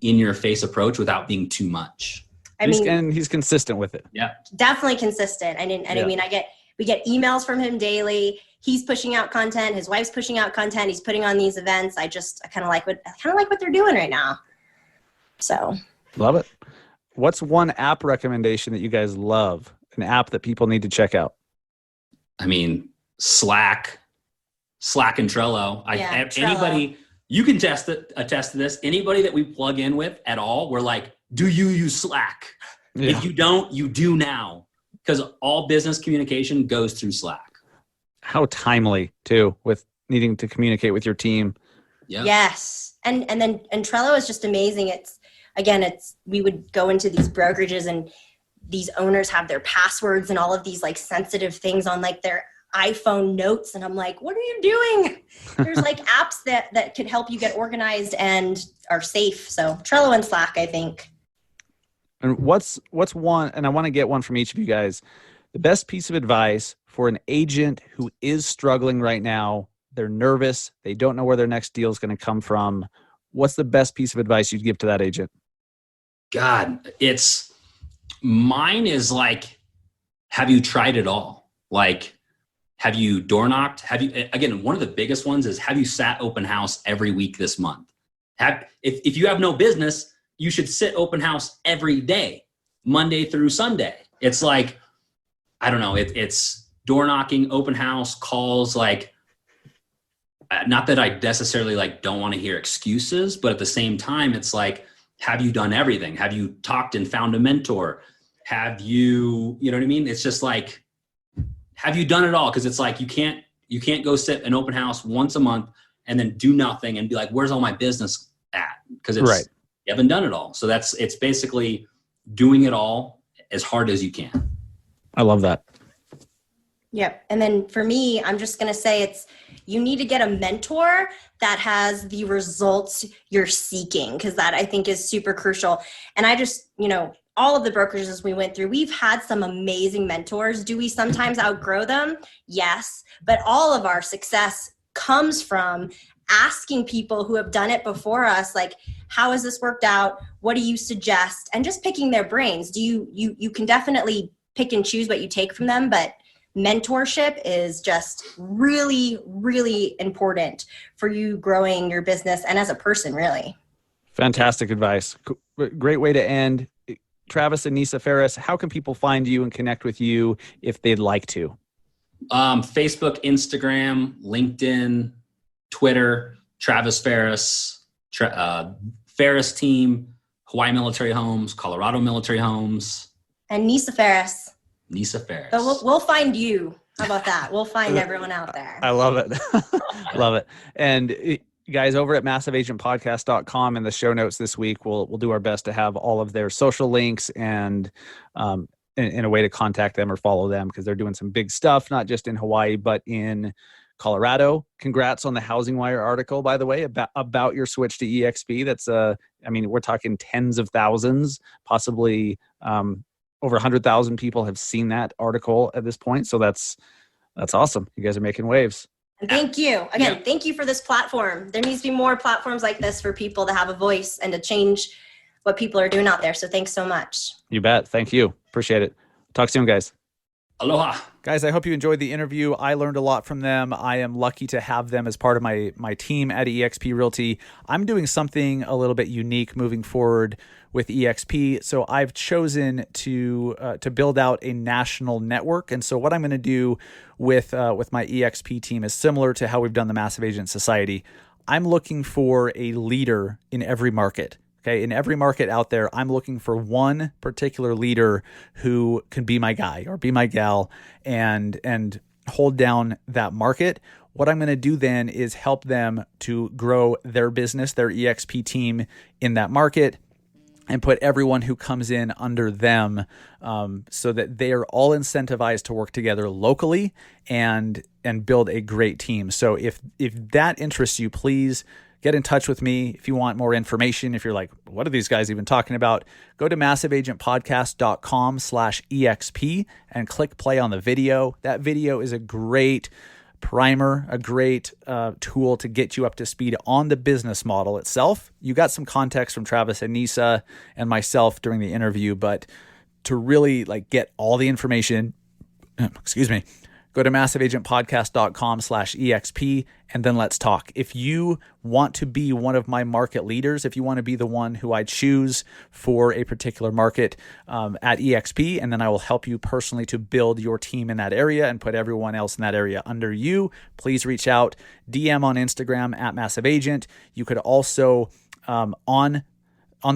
in your face approach without being too much. And he's consistent with it. Yeah, definitely consistent. I mean, we get emails from him daily. He's pushing out content. His wife's pushing out content. He's putting on these events. I kind of like what they're doing right now. So love it. What's one app recommendation that you guys love? An app that people need to check out? I mean, Slack and Trello. Trello. Anybody, you can attest to this. Anybody that we plug in with at all, we're like, do you use Slack? Yeah. If you don't, you do now. Because all business communication goes through Slack. How timely too, with needing to communicate with your team. Yeah. Yes. And Trello is just amazing. We would go into these brokerages and these owners have their passwords and all of these like sensitive things on like their iPhone notes. And I'm like, what are you doing? There's like apps that could help you get organized and are safe. So Trello and Slack, I think. And what's one, and I want to get one from each of you guys, the best piece of advice for an agent who is struggling right now? They're nervous. They don't know where their next deal is going to come from. What's the best piece of advice you'd give to that agent? God, mine is like, have you tried it all? Like, have you door knocked? Again, one of the biggest ones is, have you sat open house every week this month? If you have no business, you should sit open house every day, Monday through Sunday. It's like, I don't know, it's door knocking, open house, calls, like, not that I necessarily like don't want to hear excuses, but at the same time, it's like, have you done everything? Have you talked and found a mentor? Have you know what I mean? It's just like, have you done it all? Because it's like, you can't go sit an open house once a month and then do nothing and be like, where's all my business at? Because it's right. You haven't done it all. So it's basically doing it all as hard as you can. I love that. Yep. And then for me, I'm just going to say you need to get a mentor that has the results you're seeking, because that I think is super crucial. And I just, all of the brokerages we went through, we've had some amazing mentors. Do we sometimes outgrow them? Yes. But all of our success comes from asking people who have done it before us, like, how has this worked out? What do you suggest? And just picking their brains. You can definitely pick and choose what you take from them, but mentorship is just really, really important for you growing your business and as a person, really. Fantastic advice. Great way to end. Travis and Neessa Farris, how can people find you and connect with you if they'd like to? Facebook, Instagram, LinkedIn, Twitter, Travis Farris, Farris Team, Hawaii Military Homes, Colorado Military Homes. And Neessa Farris. Neessa Farris. So we'll find you. How about that? We'll find everyone out there. I love it. Love it. And guys, over at massiveagentpodcast.com in the show notes this week, we'll do our best to have all of their social links and in a way to contact them or follow them, because they're doing some big stuff, not just in Hawaii, but in Colorado. Congrats on the Housing Wire article, by the way, about your switch to EXP. That's we're talking tens of thousands, possibly over 100,000 people have seen that article at this point. So that's awesome. You guys are making waves. And thank you. Again, Thank you for this platform. There needs to be more platforms like this for people to have a voice and to change what people are doing out there. So thanks so much. You bet. Thank you. Appreciate it. Talk soon, guys. Aloha. Guys, I hope you enjoyed the interview. I learned a lot from them. I am lucky to have them as part of my team at eXp Realty. I'm doing something a little bit unique moving forward with eXp. So I've chosen to build out a national network. And so what I'm going to do with my eXp team is similar to how we've done the Massive Agent Society. I'm looking for a leader in every market. Okay, in every market out there, I'm looking for one particular leader who can be my guy or be my gal and hold down that market. What I'm going to do then is help them to grow their business, their EXP team in that market, and put everyone who comes in under them so that they are all incentivized to work together locally and build a great team. So if that interests you, please get in touch with me if you want more information. If you're like, what are these guys even talking about? Go to massiveagentpodcast.com/EXP and click play on the video. That video is a great primer, a great tool to get you up to speed on the business model itself. You got some context from Travis and Neessa and myself during the interview, but to really get all the information, go to massiveagentpodcast.com/EXP and then let's talk. If you want to be one of my market leaders, if you want to be the one who I choose for a particular market at EXP, and then I will help you personally to build your team in that area and put everyone else in that area under you, please reach out, DM on Instagram at Massive Agent. You could also on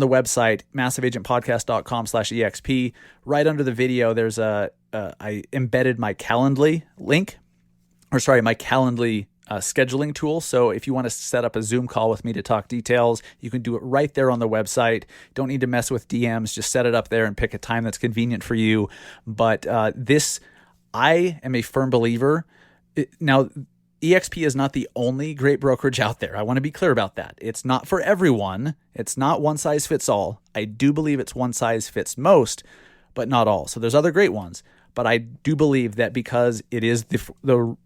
the website, massiveagentpodcast.com/EXP, right under the video, there's I embedded my Calendly link, my Calendly scheduling tool. So if you want to set up a Zoom call with me to talk details, you can do it right there on the website. Don't need to mess with DMs. Just set it up there and pick a time that's convenient for you. But I am a firm believer. Now, eXp is not the only great brokerage out there. I want to be clear about that. It's not for everyone. It's not one size fits all. I do believe it's one size fits most, but not all. So there's other great ones. But I do believe that because it is the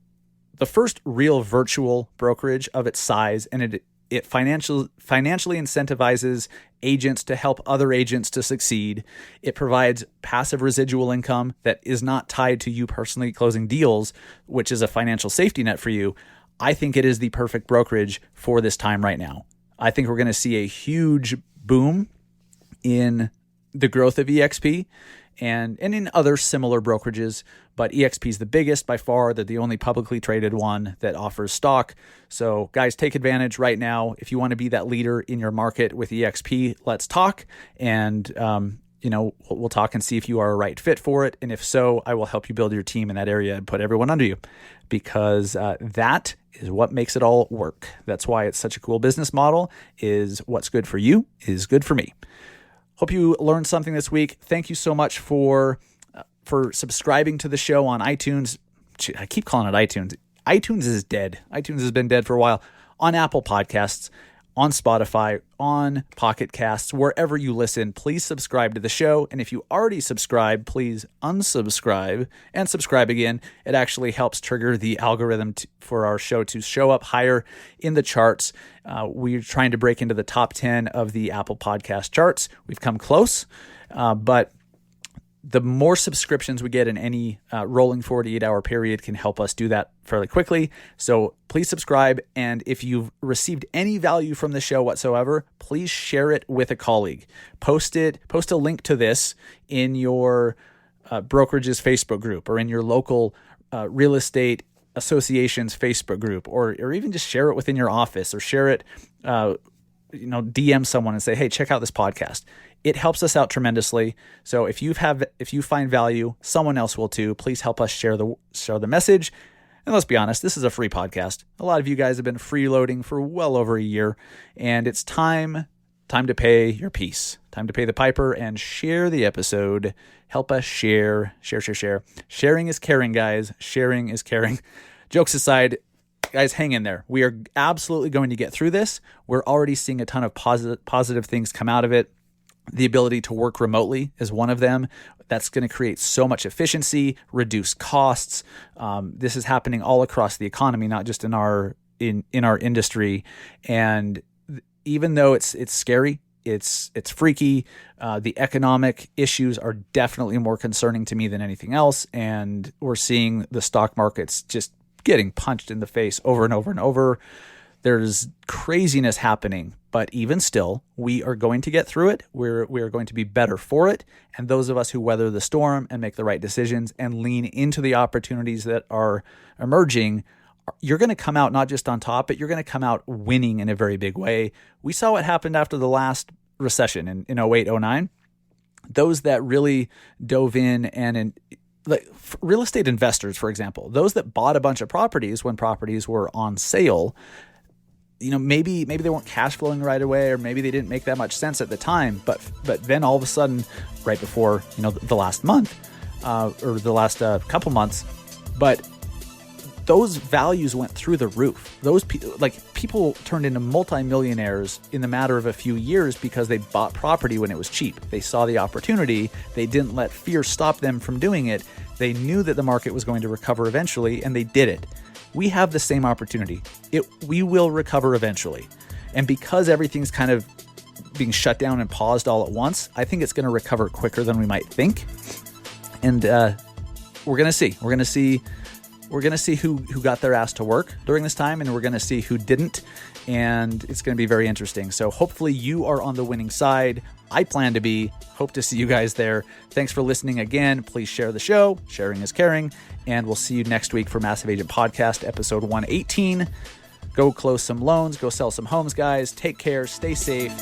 first real virtual brokerage of its size, and it financially incentivizes agents to help other agents to succeed. It provides passive residual income that is not tied to you personally closing deals, which is a financial safety net for you. I think it is the perfect brokerage for this time right now. I think we're going to see a huge boom in the growth of eXp and in other similar brokerages, but eXp is the biggest by far. They're the only publicly traded one that offers stock. So guys, take advantage right now. If you want to be that leader in your market with eXp, let's talk. And, we'll talk and see if you are a right fit for it. And if so, I will help you build your team in that area and put everyone under you, because that is what makes it all work. That's why it's such a cool business model, is what's good for you is good for me. Hope you learned something this week. Thank you so much for subscribing to the show on iTunes. I keep calling it iTunes. iTunes is dead. iTunes has been dead for a while. On Apple Podcasts, on Spotify, on Pocket Casts, wherever you listen, please subscribe to the show. And if you already subscribe, please unsubscribe and subscribe again. It actually helps trigger the algorithm for our show to show up higher in the charts. We're trying to break into the top 10 of the Apple Podcast charts. We've come close, but the more subscriptions we get in any rolling 48-hour period can help us do that fairly quickly. So please subscribe. And if you've received any value from the show whatsoever, please share it with a colleague. Post a link to this in your Brokerages Facebook group or in your local real estate association's Facebook group, or even just share it within your office, or share it, DM someone and say, hey, check out this podcast. It helps us out tremendously. So if you find value, someone else will too. Please help us share the message. And let's be honest, this is a free podcast. A lot of you guys have been freeloading for well over a year, and it's time to pay your piece. Time to pay the piper and share the episode. Help us share. Sharing is caring, guys. Sharing is caring. Jokes aside, guys, hang in there. We are absolutely going to get through this. We're already seeing a ton of positive things come out of it. The ability to work remotely is one of them. That's going to create so much efficiency, reduce costs. This is happening all across the economy, not just in our industry. And even though it's scary, it's freaky, the economic issues are definitely more concerning to me than anything else. And we're seeing the stock markets just getting punched in the face over and over and over. There's craziness happening, but even still, we are going to get through it. We are going to be better for it. And those of us who weather the storm and make the right decisions and lean into the opportunities that are emerging, you're going to come out not just on top, but you're going to come out winning in a very big way. We saw what happened after the last recession in 08, 09. Those that really dove in and like real estate investors, for example, those that bought a bunch of properties when properties were on sale, maybe they weren't cash flowing right away, or maybe they didn't make that much sense at the time. But then all of a sudden, right before the last month or the last couple months, but those values went through the roof. Those people turned into multimillionaires in the matter of a few years because they bought property when it was cheap. They saw the opportunity. They didn't let fear stop them from doing it. They knew that the market was going to recover eventually, and they did it. We have the same opportunity. We will recover eventually. And because everything's kind of being shut down and paused all at once, I think it's going to recover quicker than we might think. And we're going to see. We're going to see who got their ass to work during this time, and we're going to see who didn't. And it's going to be very interesting. So hopefully you are on the winning side. I plan to be. Hope to see you guys there. Thanks for listening again. Please share the show. Sharing is caring. And we'll see you next week for Massive Agent Podcast, episode 118. Go close some loans. Go sell some homes, guys. Take care. Stay safe.